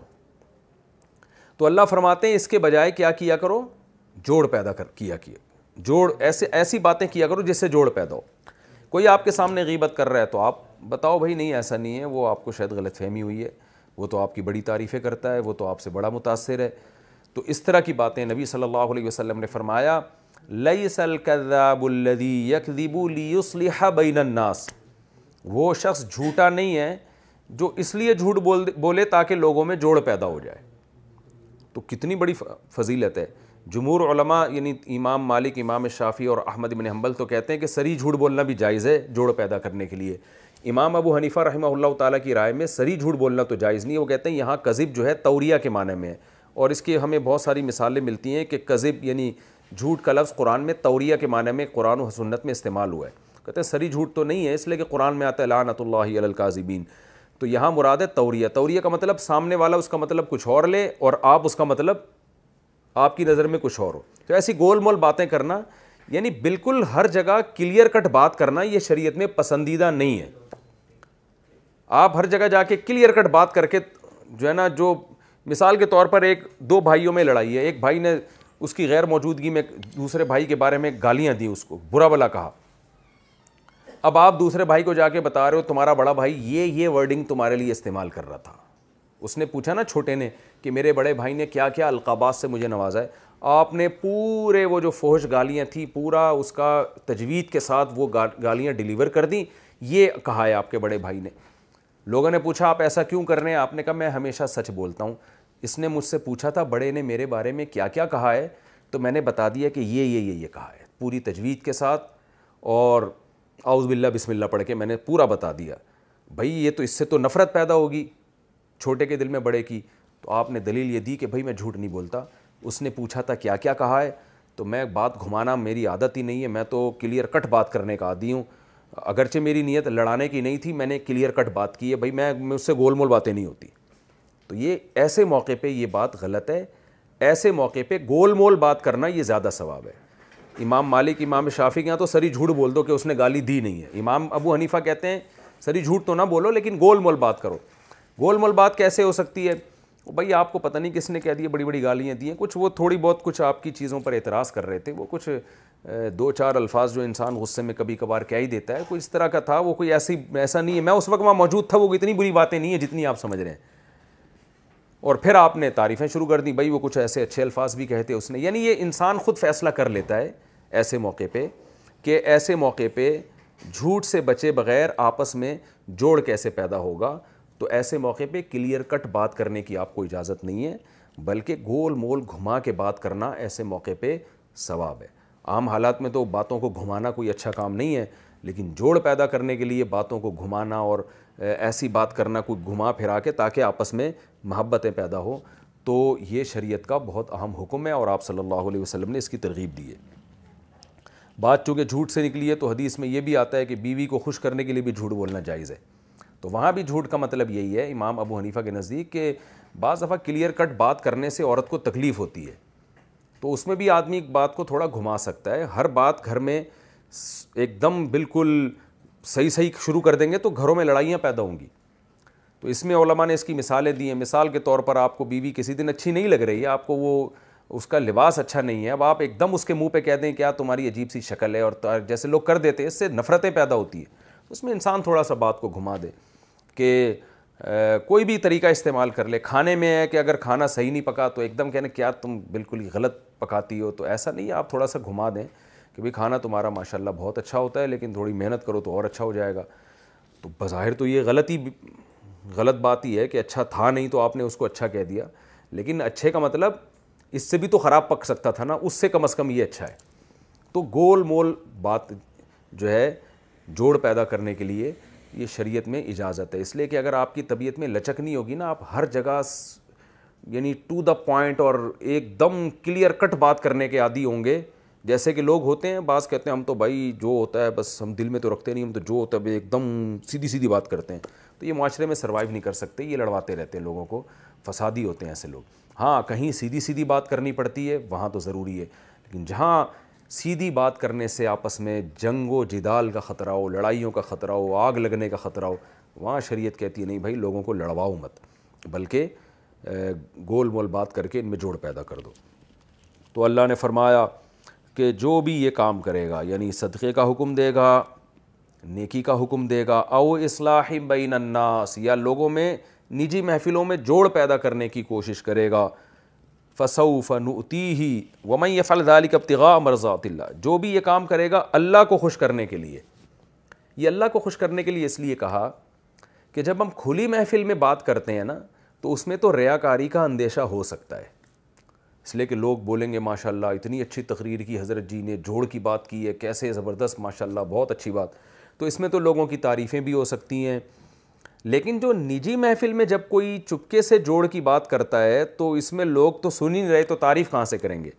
تو اللہ فرماتے ہیں اس کے بجائے کیا کیا کرو, جوڑ پیدا کیا جوڑ, ایسی باتیں کیا کرو جس سے جوڑ پیدا ہو. کوئی آپ کے سامنے غیبت کر رہا ہے تو آپ بتاؤ بھائی نہیں ایسا نہیں ہے, وہ آپ کو شاید غلط فہمی ہوئی ہے, وہ تو آپ کی بڑی تعریفیں کرتا ہے, وہ تو آپ سے بڑا متاثر ہے. تو اس طرح کی باتیں نبی صلی اللہ علیہ وسلم نے فرمایا لیس الکذاب الذی یکذب لیصلح بین الناس, وہ شخص جھوٹا نہیں ہے جو اس لیے جھوٹ بولے تاکہ لوگوں میں جوڑ پیدا ہو جائے. تو کتنی بڑی فضیلت ہے. جمہور علماء یعنی امام مالک, امام شافعی اور احمد بن حنبل تو کہتے ہیں کہ صریح جھوٹ بولنا بھی جائز ہے جوڑ پیدا کرنے کے لیے. امام ابو حنیفہ رحمہ اللہ تعالیٰ کی رائے میں صریح جھوٹ بولنا تو جائز نہیں ہے. وہ کہتے ہیں یہاں کذب جو ہے توریہ کے معنی میں ہے, اور اس کے ہمیں بہت ساری مثالیں ملتی ہیں کہ کذب یعنی جھوٹ کا لفظ قرآن میں توریہ کے معنی میں قرآن و سنت میں استعمال ہوا ہے. کہتے ہیں صریح جھوٹ تو نہیں ہے اس لیے کہ قرآن میں آتا ہے لعنت اللہ علی الکاذبین, تو یہاں مراد ہے توریہ. توریہ کا مطلب سامنے والا اس کا مطلب کچھ اور لے اور آپ اس کا مطلب آپ کی نظر میں کچھ اور ہو. تو ایسی گول مول باتیں کرنا یعنی بالکل ہر جگہ کلیئر کٹ بات کرنا یہ شریعت میں پسندیدہ نہیں ہے. آپ ہر جگہ جا کے کلیئر کٹ بات کر کے جو ہے نا, جو مثال کے طور پر ایک دو بھائیوں میں لڑائی ہے, ایک بھائی نے اس کی غیر موجودگی میں دوسرے بھائی کے بارے میں گالیاں دی, اس کو برا بلا کہا. اب آپ دوسرے بھائی کو جا کے بتا رہے ہو تمہارا بڑا بھائی یہ ورڈنگ تمہارے لیے استعمال کر رہا تھا. اس نے پوچھا نا چھوٹے نے کہ میرے بڑے بھائی نے کیا کیا القابات سے مجھے نوازا ہے. آپ نے پورے وہ جو فحش گالیاں تھیں پورا اس کا تجوید کے ساتھ وہ گالیاں ڈیلیور کر دیں. یہ کہا ہے آپ کے بڑے بھائی نے. لوگوں نے پوچھا آپ ایسا کیوں کر رہے ہیں, آپ نے کہا میں ہمیشہ سچ بولتا ہوں. اس نے مجھ سے پوچھا تھا بڑے نے میرے بارے میں کیا کیا کہا ہے, تو میں نے بتا دیا کہ یہ کہا ہے پوری تجوید کے ساتھ, اور اعوذ باللہ بسم اللہ پڑھ کے میں نے پورا بتا دیا. بھائی یہ تو اس سے تو نفرت پیدا ہوگی چھوٹے کے دل میں بڑے کی. تو آپ نے دلیل یہ دی کہ بھائی میں جھوٹ نہیں بولتا. اس نے پوچھا تھا کیا کیا کہا ہے, تو میں بات گھمانا میری عادت ہی نہیں ہے, میں تو کلیئر کٹ بات کرنے کا عادی ہوں. اگرچہ میری نیت لڑانے کی نہیں تھی, میں نے کلیئر کٹ بات کی ہے, بھائی میں اس سے گول مول باتیں نہیں ہوتی. تو یہ ایسے موقع پہ یہ بات غلط ہے, ایسے موقع پہ گول مول بات کرنا یہ زیادہ ثواب ہے. امام مالک, امام شافعی کے یہاں تو سری جھوٹ بول دو کہ اس نے گالی دی نہیں ہے. امام ابو حنیفہ کہتے ہیں سری جھوٹ تو نہ بولو لیکن گول مول بات کرو. گول مول بات کیسے ہو سکتی ہے, بھائی آپ کو پتہ نہیں کس نے کہہ دیا, بڑی بڑی گالیاں دی ہیں, کچھ وہ تھوڑی بہت کچھ آپ کی چیزوں پر اعتراض کر رہے تھے, وہ کچھ دو چار الفاظ جو انسان غصے میں کبھی کبھار کیا ہی دیتا ہے, کوئی اس طرح کا تھا, وہ کوئی ایسا نہیں ہے. میں اس وقت وہاں موجود تھا, وہ اتنی بری باتیں نہیں ہیں جتنی آپ سمجھ رہے ہیں. اور پھر آپ نے تعریفیں شروع کر دی, بھائی وہ کچھ ایسے اچھے الفاظ بھی کہتے اس نے. یعنی یہ انسان خود فیصلہ کر لیتا ہے ایسے موقع پہ کہ ایسے موقع پہ جھوٹ سے بچے بغیر آپس میں جوڑ کیسے پیدا ہوگا. تو ایسے موقع پہ کلیئر کٹ بات کرنے کی آپ کو اجازت نہیں ہے, بلکہ گول مول گھما کے بات کرنا ایسے موقع پہ ثواب ہے. عام حالات میں تو باتوں کو گھمانا کوئی اچھا کام نہیں ہے, لیکن جوڑ پیدا کرنے کے لیے باتوں کو گھمانا اور ایسی بات کرنا کوئی گھما پھرا کے تاکہ آپس میں محبتیں پیدا ہو, تو یہ شریعت کا بہت اہم حکم ہے اور آپ صلی اللہ علیہ وسلم نے اس کی ترغیب دی ہے. بات چونکہ جھوٹ سے نکلی ہے تو حدیث میں یہ بھی آتا ہے کہ بیوی کو خوش کرنے کے لیے بھی جھوٹ بولنا جائز ہے. تو وہاں بھی جھوٹ کا مطلب یہی ہے امام ابو حنیفہ کے نزدیک کہ بعض دفعہ کلیئر کٹ بات کرنے سے عورت کو تکلیف ہوتی ہے, تو اس میں بھی آدمی بات کو تھوڑا گھما سکتا ہے. ہر بات گھر میں ایک دم بالکل صحیح شروع کر دیں گے تو گھروں میں لڑائیاں پیدا ہوں گی. تو اس میں علماء نے اس کی مثالیں دی ہیں. مثال کے طور پر آپ کو بیوی کسی دن اچھی نہیں لگ رہی ہے, آپ کو وہ اس کا لباس اچھا نہیں ہے, اب آپ ایک دم اس کے منہ پہ کہہ دیں کیا تمہاری عجیب سی شکل ہے, اور جیسے لوگ کر دیتے ہیں, اس سے نفرتیں پیدا ہوتی ہیں. اس میں انسان تھوڑا سا بات کو گھما دے کہ کوئی بھی طریقہ استعمال کر لے. کھانے میں ہے کہ اگر کھانا صحیح نہیں پکا تو ایک دم کہنا کیا تم بالکل ہی غلط پکاتی ہو, تو ایسا نہیں ہے, آپ تھوڑا سا گھما دیں کہ بھئی کھانا تمہارا ماشاءاللہ بہت اچھا ہوتا ہے, لیکن تھوڑی محنت کرو تو اور اچھا ہو جائے گا. تو بظاہر تو یہ غلط بات ہی ہے کہ اچھا تھا نہیں تو آپ نے اس کو اچھا کہہ دیا, لیکن اچھے کا مطلب اس سے بھی تو خراب پک سکتا تھا نا, اس سے کم از کم یہ اچھا ہے. تو گول مول بات جو ہے جوڑ پیدا کرنے کے لیے یہ شریعت میں اجازت ہے. اس لیے کہ اگر آپ کی طبیعت میں لچک نہیں ہوگی نا, آپ ہر جگہ یعنی ٹو دا پوائنٹ اور ایک دم کلیئر کٹ بات کرنے کے عادی ہوں گے, جیسے کہ لوگ ہوتے ہیں, بعض کہتے ہیں ہم تو بھائی جو ہوتا ہے بس ہم دل میں تو رکھتے نہیں, ہم تو جو ہوتا ہے ایک دم سیدھی بات کرتے ہیں, تو یہ معاشرے میں سروائیو نہیں کر سکتے, یہ لڑواتے رہتے ہیں لوگوں کو, فسادی ہوتے ہیں ایسے لوگ. ہاں کہیں سیدھی بات کرنی پڑتی ہے وہاں تو ضروری ہے, لیکن جہاں سیدھی بات کرنے سے آپس میں جنگ و جدال کا خطرہ ہو, لڑائیوں کا خطرہ ہو, آگ لگنے کا خطرہ ہو, وہاں شریعت کہتی ہے نہیں بھائی لوگوں کو لڑواؤ مت, بلکہ گول مول بات کر کے ان میں جوڑ پیدا کر دو. تو اللہ نے فرمایا کہ جو بھی یہ کام کرے گا, یعنی صدقے کا حکم دے گا, نیکی کا حکم دے گا, او اصلاح بین الناس, یا لوگوں میں نجی محفلوں میں جوڑ پیدا کرنے کی کوشش کرے گا, فسوف نؤتیہ ومن یفعل ذلک ابتغاء مرضات اللہ, جو بھی یہ کام کرے گا اللہ کو خوش کرنے کے لیے. یہ اللہ کو خوش کرنے کے لیے اس لیے کہا کہ جب ہم کھلی محفل میں بات کرتے ہیں نا تو اس میں تو ریاکاری کا اندیشہ ہو سکتا ہے, اس لیے کہ لوگ بولیں گے ماشاءاللہ اتنی اچھی تقریر کی حضرت جی نے, جوڑ کی بات کی ہے, کیسے زبردست ماشاءاللہ بہت اچھی بات. تو اس میں تو لوگوں کی تعریفیں بھی ہو سکتی ہیں, لیکن جو نجی محفل میں جب کوئی چپکے سے جوڑ کی بات کرتا ہے تو اس میں لوگ تو سن ہی نہیں رہے, تو تعریف کہاں سے کریں گے.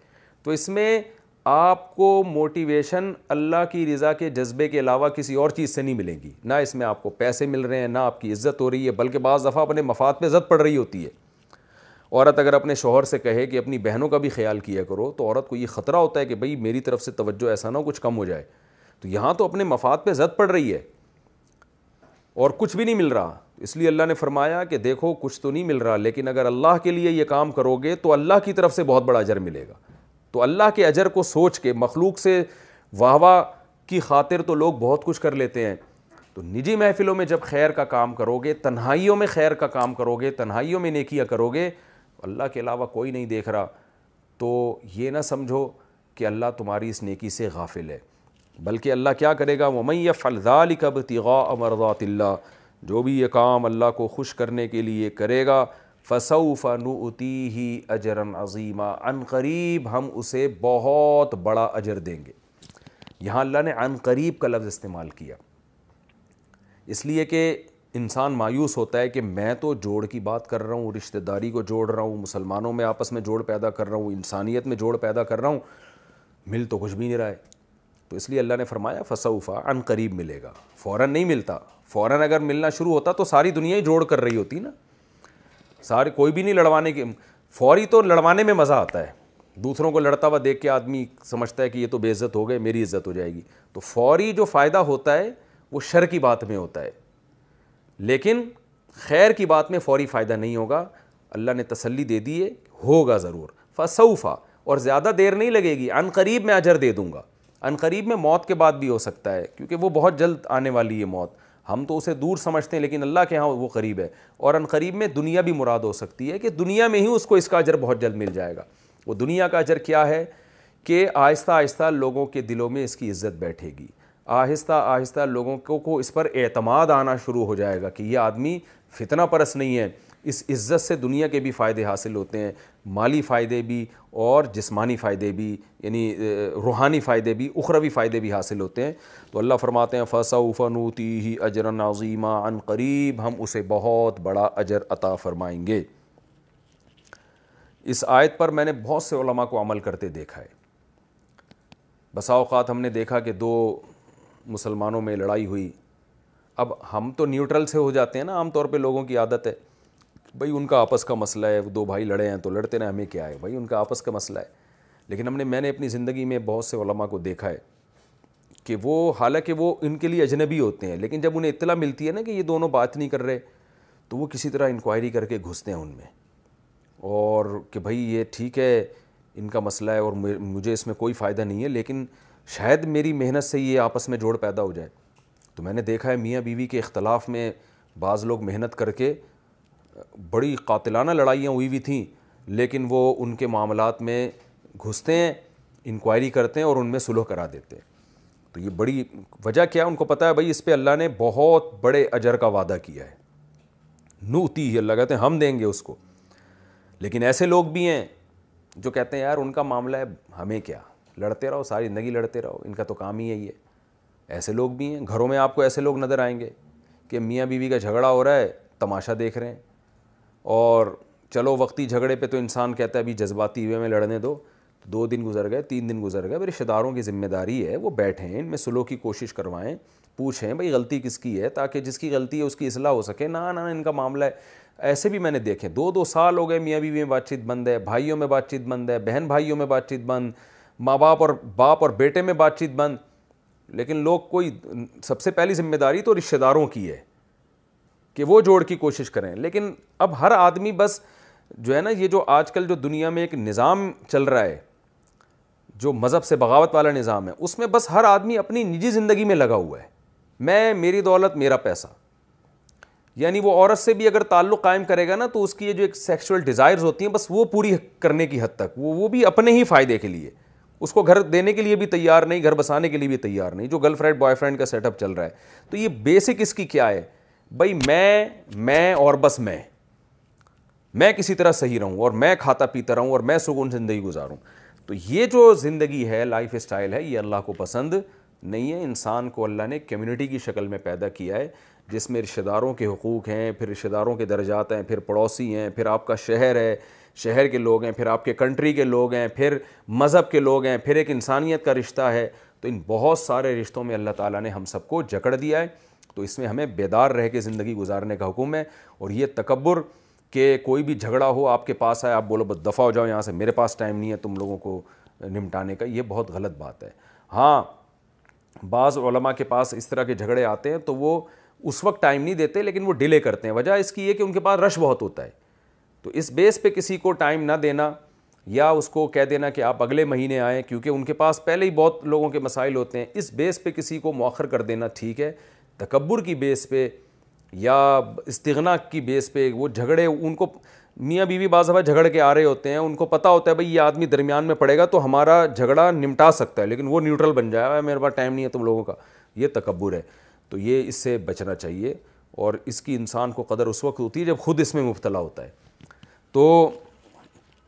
تو اس میں آپ کو موٹیویشن اللہ کی رضا کے جذبے کے علاوہ کسی اور چیز سے نہیں ملے گی, نہ اس میں آپ کو پیسے مل رہے ہیں, نہ آپ کی عزت ہو رہی ہے, بلکہ بعض دفعہ اپنے مفاد پہ زد پڑ رہی ہوتی ہے. عورت اگر اپنے شوہر سے کہے کہ اپنی بہنوں کا بھی خیال کیا کرو, تو عورت کو یہ خطرہ ہوتا ہے کہ بھئی میری طرف سے توجہ ایسا نہ ہو کچھ کم ہو جائے. تو یہاں تو اپنے مفاد پہ زد پڑ رہی ہے اور کچھ بھی نہیں مل رہا. اس لیے اللہ نے فرمایا کہ دیکھو کچھ تو نہیں مل رہا, لیکن اگر اللہ کے لیے یہ کام کرو گے تو اللہ کی طرف سے بہت بڑا اجر ملے گا. تو اللہ کے اجر کو سوچ کے مخلوق سے واہ واہ کی خاطر تو لوگ بہت کچھ کر لیتے ہیں. تو نجی محفلوں میں جب خیر کا کام کرو گے, تنہائیوں میں خیر کا کام کرو گے, تنہائیوں میں نیکیاں کرو گے, اللہ کے علاوہ کوئی نہیں دیکھ رہا, تو یہ نہ سمجھو کہ اللہ تمہاری اس نیکی سے غافل ہے, بلکہ اللہ کیا کرے گا, وَمَن يَفْعَلْ ذَلِكَ ابْتِغَاءَ مَرْضَاتِ اللَّهِ, جو بھی یہ کام اللہ کو خوش کرنے کے لیے کرے گا, فَسَوْفَ نُؤْتِيهِ أَجْرًا عَظِيمًا, عن قریب ہم اسے بہت بڑا اجر دیں گے. یہاں اللہ نے عن قریب کا لفظ استعمال کیا اس لیے کہ انسان مایوس ہوتا ہے کہ میں تو جوڑ کی بات کر رہا ہوں, رشتہ داری کو جوڑ رہا ہوں, مسلمانوں میں آپس میں جوڑ پیدا کر رہا ہوں, انسانیت میں جوڑ پیدا کر رہا ہوں, مل تو کچھ بھی نہیں رہا ہے. تو اس لیے اللہ نے فرمایا فسوف, عن قریب ملے گا, فوراً نہیں ملتا. فوراً اگر ملنا شروع ہوتا تو ساری دنیا ہی جوڑ کر رہی ہوتی نا, سارے کوئی بھی نہیں لڑوانے کی. فوری تو لڑوانے میں مزہ آتا ہے, دوسروں کو لڑتا ہوا دیکھ کے آدمی سمجھتا ہے کہ یہ تو بے عزت ہو گئے, میری عزت ہو جائے گی. تو فوری جو فائدہ ہوتا ہے وہ شر کی بات میں ہوتا ہے, لیکن خیر کی بات میں فوری فائدہ نہیں ہوگا. اللہ نے تسلی دے دی ہے, ہوگا ضرور. فسوف, اور زیادہ دیر نہیں لگے گی, عن قریب میں اجر دے دوں گا. عن قریب میں موت کے بعد بھی ہو سکتا ہے, کیونکہ وہ بہت جلد آنے والی ہے موت, ہم تو اسے دور سمجھتے ہیں لیکن اللہ کے ہاں وہ قریب ہے. اور عن قریب میں دنیا بھی مراد ہو سکتی ہے کہ دنیا میں ہی اس کو اس کا اجر بہت جلد مل جائے گا. وہ دنیا کا اجر کیا ہے کہ آہستہ آہستہ لوگوں کے دلوں میں اس کی عزت بیٹھے گی, آہستہ آہستہ لوگوں کو اس پر اعتماد آنا شروع ہو جائے گا کہ یہ آدمی فتنہ پرست نہیں ہے. اس عزت سے دنیا کے بھی فائدے حاصل ہوتے ہیں, مالی فائدے بھی اور جسمانی فائدے بھی, یعنی روحانی فائدے بھی, اخروی فائدے بھی حاصل ہوتے ہیں. تو اللہ فرماتے ہیں فَسَوْفَ نُؤْتِيهِ أَجْرًا عَظِيمًا, عن قریب ہم اسے بہت بڑا اجر عطا فرمائیں گے. اس آیت پر میں نے بہت سے علماء کو عمل کرتے دیکھا ہے. بسا اوقات ہم نے دیکھا کہ دو مسلمانوں میں لڑائی ہوئی, اب ہم تو نیوٹرل سے ہو جاتے ہیں نا, عام طور پہ لوگوں کی عادت ہے بھئی ان کا آپس کا مسئلہ ہے, دو بھائی لڑے ہیں تو لڑتے رہے, ہمیں کیا ہے بھئی ان کا آپس کا مسئلہ ہے. لیکن میں نے اپنی زندگی میں بہت سے علماء کو دیکھا ہے کہ وہ حالانکہ وہ ان کے لیے اجنبی ہوتے ہیں, لیکن جب انہیں اطلاع ملتی ہے نا کہ یہ دونوں بات نہیں کر رہے, تو وہ کسی طرح انکوائری کر کے گھستے ہیں ان میں، اور کہ بھائی یہ ٹھیک ہے ان کا مسئلہ ہے اور مجھے اس میں کوئی فائدہ نہیں ہے، لیکن شاید میری محنت سے یہ آپس میں جوڑ پیدا ہو جائے۔ تو میں نے دیکھا ہے میاں بیوی کے اختلاف میں بعض لوگ محنت کر کے، بڑی قاتلانہ لڑائیاں ہوئی ہوئی تھیں، لیکن وہ ان کے معاملات میں گھستے ہیں، انکوائری کرتے ہیں اور ان میں صلح کرا دیتے ہیں۔ تو یہ بڑی وجہ کیا، ان کو پتہ ہے بھائی اس پہ اللہ نے بہت بڑے اجر کا وعدہ کیا ہے، نوتی ہی، اللہ کہتے ہیں ہم دیں گے اس کو۔ لیکن ایسے لوگ بھی ہیں جو کہتے ہیں یار ان کا معاملہ ہے، ہمیں کیا، لڑتے رہو ساری زندگی لڑتے رہو، ان کا تو کام ہی ہے یہ۔ ایسے لوگ بھی ہیں، گھروں میں آپ کو ایسے لوگ نظر آئیں گے کہ میاں بیوی کا جھگڑا ہو رہا ہے، تماشا دیکھ رہے ہیں، اور چلو وقتی جھگڑے پہ تو انسان کہتا ہے ابھی جذباتی ہوئے میں لڑنے دو، 2 دن گزر گئے، 3 دن گزر گئے، رشتہ داروں کی ذمہ داری ہے وہ بیٹھیں، ان میں صلح کی کوشش کروائیں، پوچھیں بھائی غلطی کس کی ہے، تاکہ جس کی غلطی ہے اس کی اصلاح ہو سکے۔ نہ ان کا معاملہ ہے، ایسے بھی میں نے دیکھے 2 سال ہو گئے میاں بیوی میں بات چیت بند ہے، بھائیوں میں بات چیت بند ہے، بہن بھائیوں میں بات چیت بند، ماں باپ اور بیٹے میں بات چیت بند، لیکن لوگ کوئی سب سے پہلی ذمہ داری تو رشتہ داروں کی ہے کہ وہ جوڑ کی کوشش کریں۔ لیکن اب ہر آدمی بس جو ہے نا، یہ جو آج کل جو دنیا میں ایک نظام چل رہا ہے جو مذہب سے بغاوت والا نظام ہے، اس میں بس ہر آدمی اپنی نجی زندگی میں لگا ہوا ہے، میری دولت میرا پیسہ، یعنی وہ عورت سے بھی اگر تعلق قائم کرے گا نا تو اس کی یہ جو ایک سیکشول ڈیزائرز ہوتی ہیں بس وہ پوری کرنے کی حد تک، وہ بھی اپنے ہی فائدے کے لیے، اس کو گھر دینے کے لیے بھی تیار نہیں، گھر بسانے کے لیے بھی تیار نہیں، جو گرل فرینڈ بوائے فرینڈ کا سیٹ اپ چل رہا ہے۔ تو یہ بیسک اس کی کیا ہے بھائی، میں اور بس میں کسی طرح صحیح رہوں اور میں کھاتا پیتا رہوں اور میں سکون زندگی گزاروں۔ تو یہ جو زندگی ہے، لائف اسٹائل ہے، یہ اللہ کو پسند نہیں ہے۔ انسان کو اللہ نے کمیونٹی کی شکل میں پیدا کیا ہے جس میں رشتہ داروں کے حقوق ہیں، پھر رشتہ داروں کے درجات ہیں، پھر پڑوسی ہیں، پھر آپ کا شہر ہے، شہر کے لوگ ہیں، پھر آپ کے کنٹری کے لوگ ہیں، پھر مذہب کے لوگ ہیں، پھر ایک انسانیت کا رشتہ ہے۔ تو ان بہت سارے رشتوں میں اللہ تعالیٰ نے ہم سب کو جکڑ دیا ہے، تو اس میں ہمیں بیدار رہ کے زندگی گزارنے کا حکم ہے۔ اور یہ تکبر کہ کوئی بھی جھگڑا ہو آپ کے پاس آئے، آپ بولو بس دفع ہو جاؤ یہاں سے، میرے پاس ٹائم نہیں ہے تم لوگوں کو نمٹانے کا، یہ بہت غلط بات ہے۔ ہاں بعض علماء کے پاس اس طرح کے جھگڑے آتے ہیں تو وہ اس وقت ٹائم نہیں دیتے، لیکن وہ ڈیلے کرتے ہیں، وجہ اس کی یہ کہ ان کے پاس رش بہت ہوتا ہے۔ تو اس بیس پہ کسی کو ٹائم نہ دینا یا اس کو کہہ دینا کہ آپ اگلے مہینے آئیں، کیونکہ ان کے پاس پہلے ہی بہت لوگوں کے مسائل ہوتے ہیں، اس بیس پہ کسی کو مؤخر کر دینا ٹھیک ہے۔ تکبر کی بیس پہ یا استغنا کی بیس پہ وہ جھگڑے، ان کو میاں بیوی بعض دفعہ جھگڑ کے آ رہے ہوتے ہیں، ان کو پتہ ہوتا ہے بھائی یہ آدمی درمیان میں پڑے گا تو ہمارا جھگڑا نمٹا سکتا ہے، لیکن وہ نیوٹرل بن جائے، میرے پاس ٹائم نہیں ہے تم لوگوں کا، یہ تکبر ہے۔ تو یہ اس سے بچنا چاہیے، اور اس کی انسان کو قدر اس وقت ہوتی ہے جب خود اس میں مبتلا ہوتا ہے۔ تو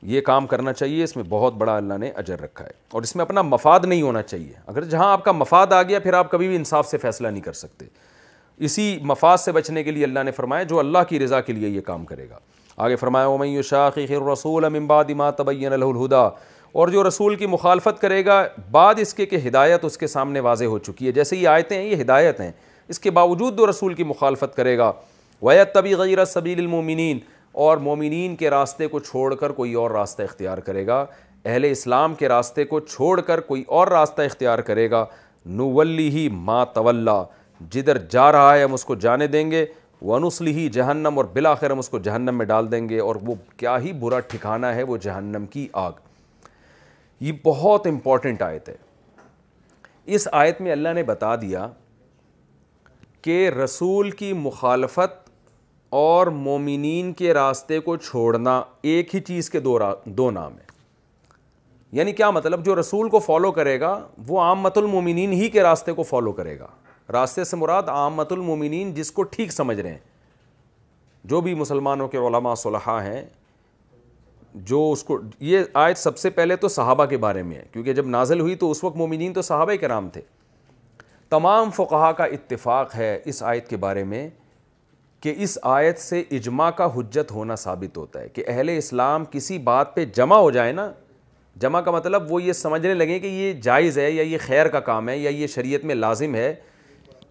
یہ کام کرنا چاہیے، اس میں بہت بڑا اللہ نے اجر رکھا ہے، اور اس میں اپنا مفاد نہیں ہونا چاہیے۔ اگر جہاں آپ کا مفاد آ گیا پھر آپ کبھی بھی انصاف سے فیصلہ نہیں کر سکتے۔ اسی مفاد سے بچنے کے لیے اللہ نے فرمایا جو اللہ کی رضا کے لیے یہ کام کرے گا۔ آگے فرمایا وَمَن يُشَاقِقِ الرَّسُولَ مِن بَعْدِ مَا تَبَيَّنَ لَهُ الْهُدَىٰ، اور جو رسول کی مخالفت کرے گا بعد اس کے کہ ہدایت اس کے سامنے واضح ہو چکی ہے۔ جیسے یہ آیتیں ہیں یہ ہدایت ہیں، اس کے باوجود جو رسول کی مخالفت کرے گا وَيَتَّبِعْ غَيْرَ سَبِيلِ الْمُؤْمِنِينَ، اور مومنین کے راستے کو چھوڑ کر کوئی اور راستہ اختیار کرے گا، اہل اسلام کے راستے کو چھوڑ کر کوئی اور راستہ اختیار کرے گا، نُوَلِّهِ مَا تَوَلَّىٰ، جدھر جا رہا ہے ہم اس کو جانے دیں گے، وَنُصْلِهِ جہنم، اور بالآخر ہم اس کو جہنم میں ڈال دیں گے، اور وہ کیا ہی برا ٹھکانہ ہے وہ جہنم کی آگ۔ یہ بہت امپورٹنٹ آیت ہے۔ اس آیت میں اللہ نے بتا دیا کہ رسول کی مخالفت اور مومنین کے راستے کو چھوڑنا ایک ہی چیز کے دو نام ہیں۔ یعنی کیا مطلب، جو رسول کو فالو کرے گا وہ عامۃ المومنین ہی کے راستے کو فالو کرے گا۔ راستے سے مراد عامۃ المومنین جس کو ٹھیک سمجھ رہے ہیں، جو بھی مسلمانوں کے علماء صلحاء ہیں، جو اس کو، یہ آیت سب سے پہلے تو صحابہ کے بارے میں ہے، کیونکہ جب نازل ہوئی تو اس وقت مومنین تو صحابہ کرام تھے۔ تمام فقہا کا اتفاق ہے اس آیت کے بارے میں کہ اس آیت سے اجماع کا حجت ہونا ثابت ہوتا ہے کہ اہل اسلام کسی بات پہ جمع ہو جائے نا، جمع کا مطلب وہ یہ سمجھنے لگیں کہ یہ جائز ہے یا یہ خیر کا کام ہے یا یہ شریعت میں لازم ہے،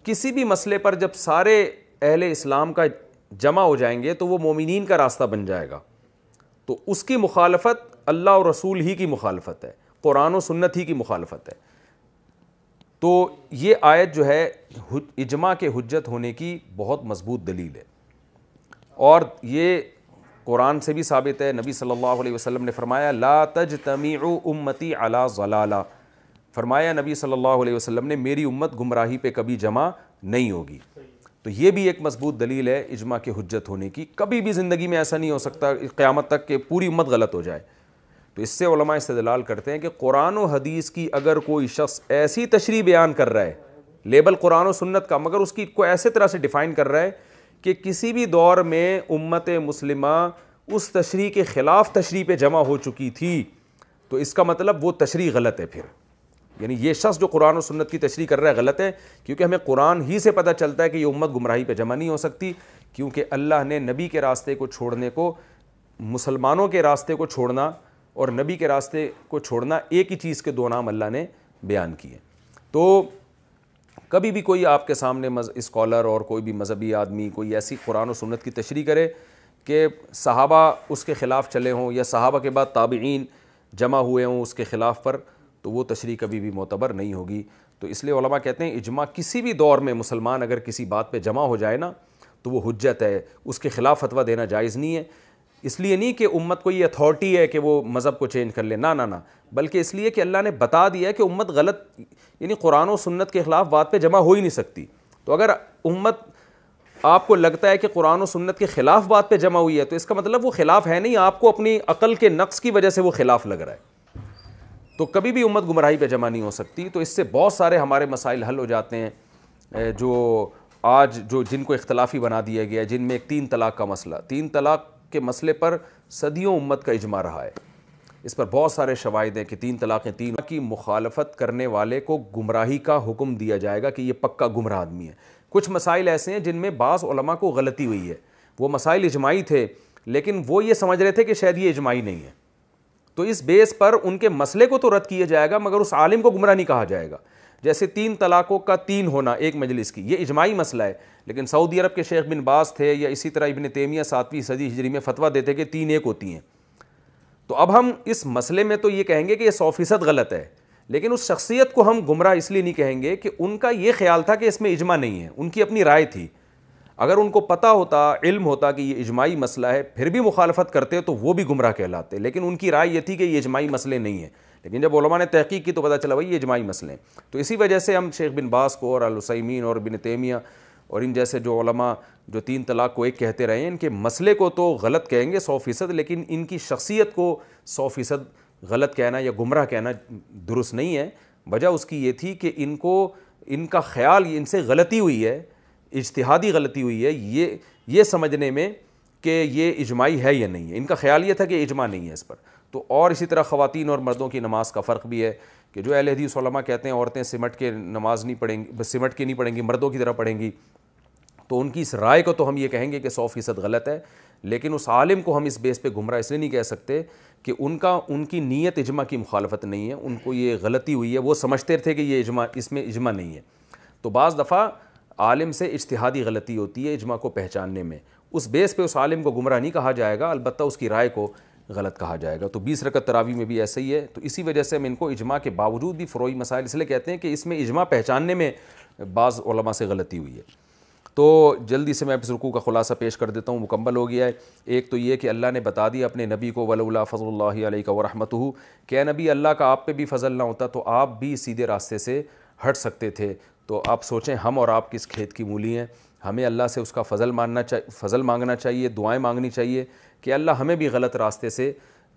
کسی بھی مسئلے پر جب سارے اہل اسلام کا جمع ہو جائیں گے تو وہ مومنین کا راستہ بن جائے گا۔ تو اس کی مخالفت اللہ اور رسول ہی کی مخالفت ہے، قرآن و سنت ہی کی مخالفت ہے۔ تو یہ آیت جو ہے اجماع کے حجت ہونے کی بہت مضبوط دلیل ہے۔ اور یہ قرآن سے بھی ثابت ہے. نبی صلی اللہ علیہ وسلم نے فرمایا لا تجتمع امتی علی ضلالہ، فرمایا نبی صلی اللہ علیہ وسلم نے میری امت گمراہی پہ کبھی جمع نہیں ہوگی. تو یہ بھی ایک مضبوط دلیل ہے اجماع کے حجت ہونے کی. کبھی بھی زندگی میں ایسا نہیں ہو سکتا قیامت تک کہ پوری امت غلط ہو جائے. تو اس سے علماء استدلال کرتے ہیں کہ قرآن و حدیث کی اگر کوئی شخص ایسی تشریح بیان کر رہا ہے، لیبل قرآن و سنت کا، مگر اس کی کو ایسے طرح سے ڈیفائن کر رہا ہے کہ کسی بھی دور میں امت مسلمہ اس تشریح کے خلاف تشریح پہ جمع ہو چکی تھی، تو اس کا مطلب وہ تشریح غلط ہے. پھر یعنی یہ شخص جو قرآن و سنت کی تشریح کر رہا ہے غلط ہے، کیونکہ ہمیں قرآن ہی سے پتہ چلتا ہے کہ یہ امت گمراہی پہ جمع نہیں ہو سکتی، کیونکہ اللہ نے نبی کے راستے کو چھوڑنے کو، مسلمانوں کے راستے کو چھوڑنا اور نبی کے راستے کو چھوڑنا ایک ہی چیز کے دو نام اللہ نے بیان کیے. تو کبھی بھی کوئی آپ کے سامنے اسکالر اور کوئی بھی مذہبی آدمی کوئی ایسی قرآن و سنت کی تشریح کرے کہ صحابہ اس کے خلاف چلے ہوں یا صحابہ کے بعد تابعین جمع ہوئے ہوں اس کے خلاف پر، تو وہ تشریح کبھی بھی معتبر نہیں ہوگی. تو اس لیے علماء کہتے ہیں اجماع کسی بھی دور میں مسلمان اگر کسی بات پہ جمع ہو جائے نا تو وہ حجت ہے، اس کے خلاف فتویٰ دینا جائز نہیں ہے. اس لیے نہیں کہ امت کو یہ اتھارٹی ہے کہ وہ مذہب کو چینج کر لے، نہ، بلکہ اس لیے کہ اللہ نے بتا دیا ہے کہ امت غلط، یعنی قرآن و سنت کے خلاف بات پہ جمع ہو ہی نہیں سکتی. تو اگر امت آپ کو لگتا ہے کہ قرآن و سنت کے خلاف بات پہ جمع ہوئی ہے تو اس کا مطلب وہ خلاف ہے نہیں، آپ کو اپنی عقل کے نقص کی وجہ سے وہ خلاف لگ رہا ہے. تو کبھی بھی امت گمراہی پہ جمع نہیں ہو سکتی. تو اس سے بہت سارے ہمارے مسائل حل ہو جاتے ہیں جو آج جن کو اختلافی بنا دیا گیا ہے، جن میں ایک 3 طلاق کا مسئلہ، 3 طلاق کے مسئلے پر صدیوں امت کا اجماع رہا ہے. اس پر بہت سارے شواہد ہیں کہ 3 طلاقیں، 3 کی مخالفت کرنے والے کو گمراہی کا حکم دیا جائے گا کہ یہ پکا گمراہ آدمی ہے. کچھ مسائل ایسے ہیں جن میں بعض علماء کو غلطی ہوئی ہے، وہ مسائل اجماعی تھے لیکن وہ یہ سمجھ رہے تھے کہ شاید یہ اجماعی نہیں ہے، تو اس بیس پر ان کے مسئلے کو تو رد کیا جائے گا مگر اس عالم کو گمراہ نہیں کہا جائے گا. جیسے 3 طلاقوں کا 3 ہونا ایک مجلس کی، یہ اجماعی مسئلہ ہے، لیکن سعودی عرب کے شیخ بن باز تھے یا اسی طرح ابن تیمیہ 7ویں صدی ہجری میں فتویٰ دیتے کہ 3 ایک ہوتی ہیں. تو اب ہم اس مسئلے میں تو یہ کہیں گے کہ یہ 100% غلط ہے، لیکن اس شخصیت کو ہم گمراہ اس لیے نہیں کہیں گے کہ ان کا یہ خیال تھا کہ اس میں اجماع نہیں ہے، ان کی اپنی رائے تھی. اگر ان کو پتہ ہوتا، علم ہوتا کہ یہ اجماعی مسئلہ ہے، پھر بھی مخالفت کرتے تو وہ بھی گمراہ کہلاتے، لیکن ان کی رائے یہ تھی کہ یہ اجماعی مسئلے نہیں ہیں. لیکن جب علماء نے تحقیق کی تو پتہ چلا بھائی یہ اجماعی مسئلے ہیں. تو اسی وجہ سے ہم شیخ بن باز کو اور العثیمین اور ابن تیمیہ اور ان جیسے جو علماء جو 3 طلاق کو ایک کہتے رہے ہیں، ان کے مسئلے کو تو غلط کہیں گے 100%، لیکن ان کی شخصیت کو 100% غلط کہنا یا گمراہ کہنا درست نہیں ہے. وجہ اس کی یہ تھی کہ ان کا خیال، ان سے غلطی ہوئی ہے، اجتہادی غلطی ہوئی ہے یہ سمجھنے میں کہ یہ اجماعی ہے یا نہیں ہے. ان کا خیال یہ تھا کہ اجماع نہیں ہے اس پر. تو اور اسی طرح خواتین اور مردوں کی نماز کا فرق بھی ہے کہ جو اہل حدیث علماء کہتے ہیں عورتیں سمٹ کے نماز نہیں پڑھیں گی، سمٹ کے نہیں پڑھیں گی، مردوں کی طرح پڑھیں گی، تو ان کی اس رائے کو تو ہم یہ کہیں گے کہ 100% غلط ہے. لیکن اس عالم کو ہم اس بیس پہ گمراہ اس لیے نہیں کہہ سکتے کہ ان کی نیت اجماع کی مخالفت نہیں ہے، ان کو یہ غلطی ہوئی ہے، وہ سمجھتے تھے کہ یہ اجماع، اس میں اجماع نہیں ہے. تو بعض دفعہ عالم سے اجتہادی غلطی ہوتی ہے اجماع کو پہچاننے میں، اس بیس پہ اس عالم کو گمراہ نہیں کہا جائے گا، البتہ اس کی رائے کو غلط کہا جائے گا. تو 20 رکعت تراویح میں بھی ایسا ہی ہے. تو اسی وجہ سے ہم ان کو اجماع کے باوجود بھی فروعی مسائل اس لیے کہتے ہیں کہ اس میں اجماع پہچاننے میں بعض علماء سے غلطی ہوئی ہے. تو جلدی سے میں اس رکوع کا خلاصہ پیش کر دیتا ہوں، مکمل ہو گیا ہے. ایک تو یہ کہ اللہ نے بتا دیا اپنے نبی کو وَلَوْلَا فَضْلُ اللَّهِ عَلَيْكَ وَرَحْمَتُهُ، کہ اے نبی اللہ کا آپ پہ بھی فضل نہ ہوتا تو آپ بھی سیدھے راستے سے ہٹ سکتے تھے. تو آپ سوچیں ہم اور آپ کس کھیت کی مولی ہیں. ہمیں اللہ سے اس کا فضل مانگنا چاہیے، دعائیں مانگنی چاہیے کہ اللہ ہمیں بھی غلط راستے سے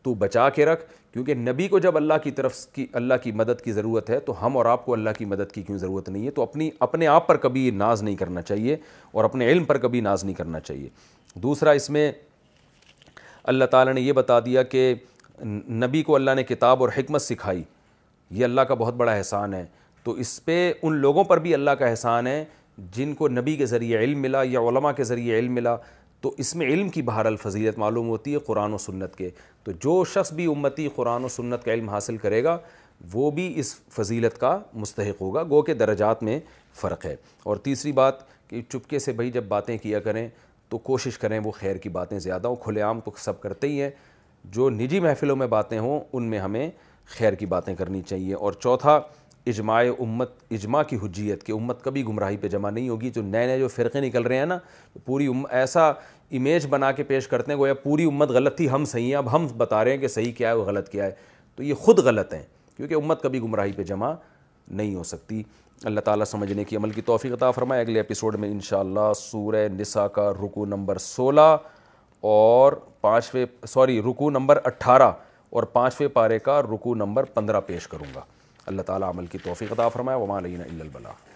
تو بچا کے رکھ. کیونکہ نبی کو جب اللہ کی طرف کی اللہ کی مدد کی ضرورت ہے تو ہم اور آپ کو اللہ کی مدد کی کیوں ضرورت نہیں ہے. تو اپنے آپ پر کبھی ناز نہیں کرنا چاہیے اور اپنے علم پر کبھی ناز نہیں کرنا چاہیے. دوسرا، اس میں اللہ تعالیٰ نے یہ بتا دیا کہ نبی کو اللہ نے کتاب اور حکمت سکھائی، یہ اللہ کا بہت بڑا احسان ہے. تو اس پہ ان لوگوں پر بھی اللہ کا احسان ہے جن کو نبی کے ذریعے علم ملا یا علماء کے ذریعے علم ملا. تو اس میں علم کی بہرحال فضیلت معلوم ہوتی ہے قرآن و سنت کے. تو جو شخص بھی امتی قرآن و سنت کا علم حاصل کرے گا وہ بھی اس فضیلت کا مستحق ہوگا. گو کہ درجات میں فرق ہے. اور تیسری بات کہ چپکے سے بھائی جب باتیں کیا کریں تو کوشش کریں وہ خیر کی باتیں زیادہ ہوں. کھلے عام تو سب کرتے ہی ہیں، جو نجی محفلوں میں باتیں ہوں ان میں ہمیں خیر کی باتیں کرنی چاہیے. اور چوتھا اجماع کی حجیت کہ امت کبھی گمراہی پہ جمع نہیں ہوگی. جو نئے جو فرقے نکل رہے ہیں نا, پوری ایسا امیج بنا کے پیش کرتے ہیں گویا پوری امت غلط تھی, ہم صحیح ہیں, اب ہم بتا رہے ہیں کہ صحیح کیا ہے وہ غلط کیا ہے. تو یہ خود غلط ہیں, کیونکہ امت کبھی گمراہی پہ جمع نہیں ہو سکتی. اللہ تعالیٰ سمجھنے کی عمل کی توفیق عطا فرمائے. اگلے ایپیسوڈ میں انشاءاللہ سورہ نساء کا رکوع نمبر 16 اور رکوع نمبر 18 اور 5ویں پارے کا رکوع نمبر 15 پیش کروں گا. اللہ تعالیٰ عمل کی توفیق عطا فرمائے. وما علینا الا البلاغ.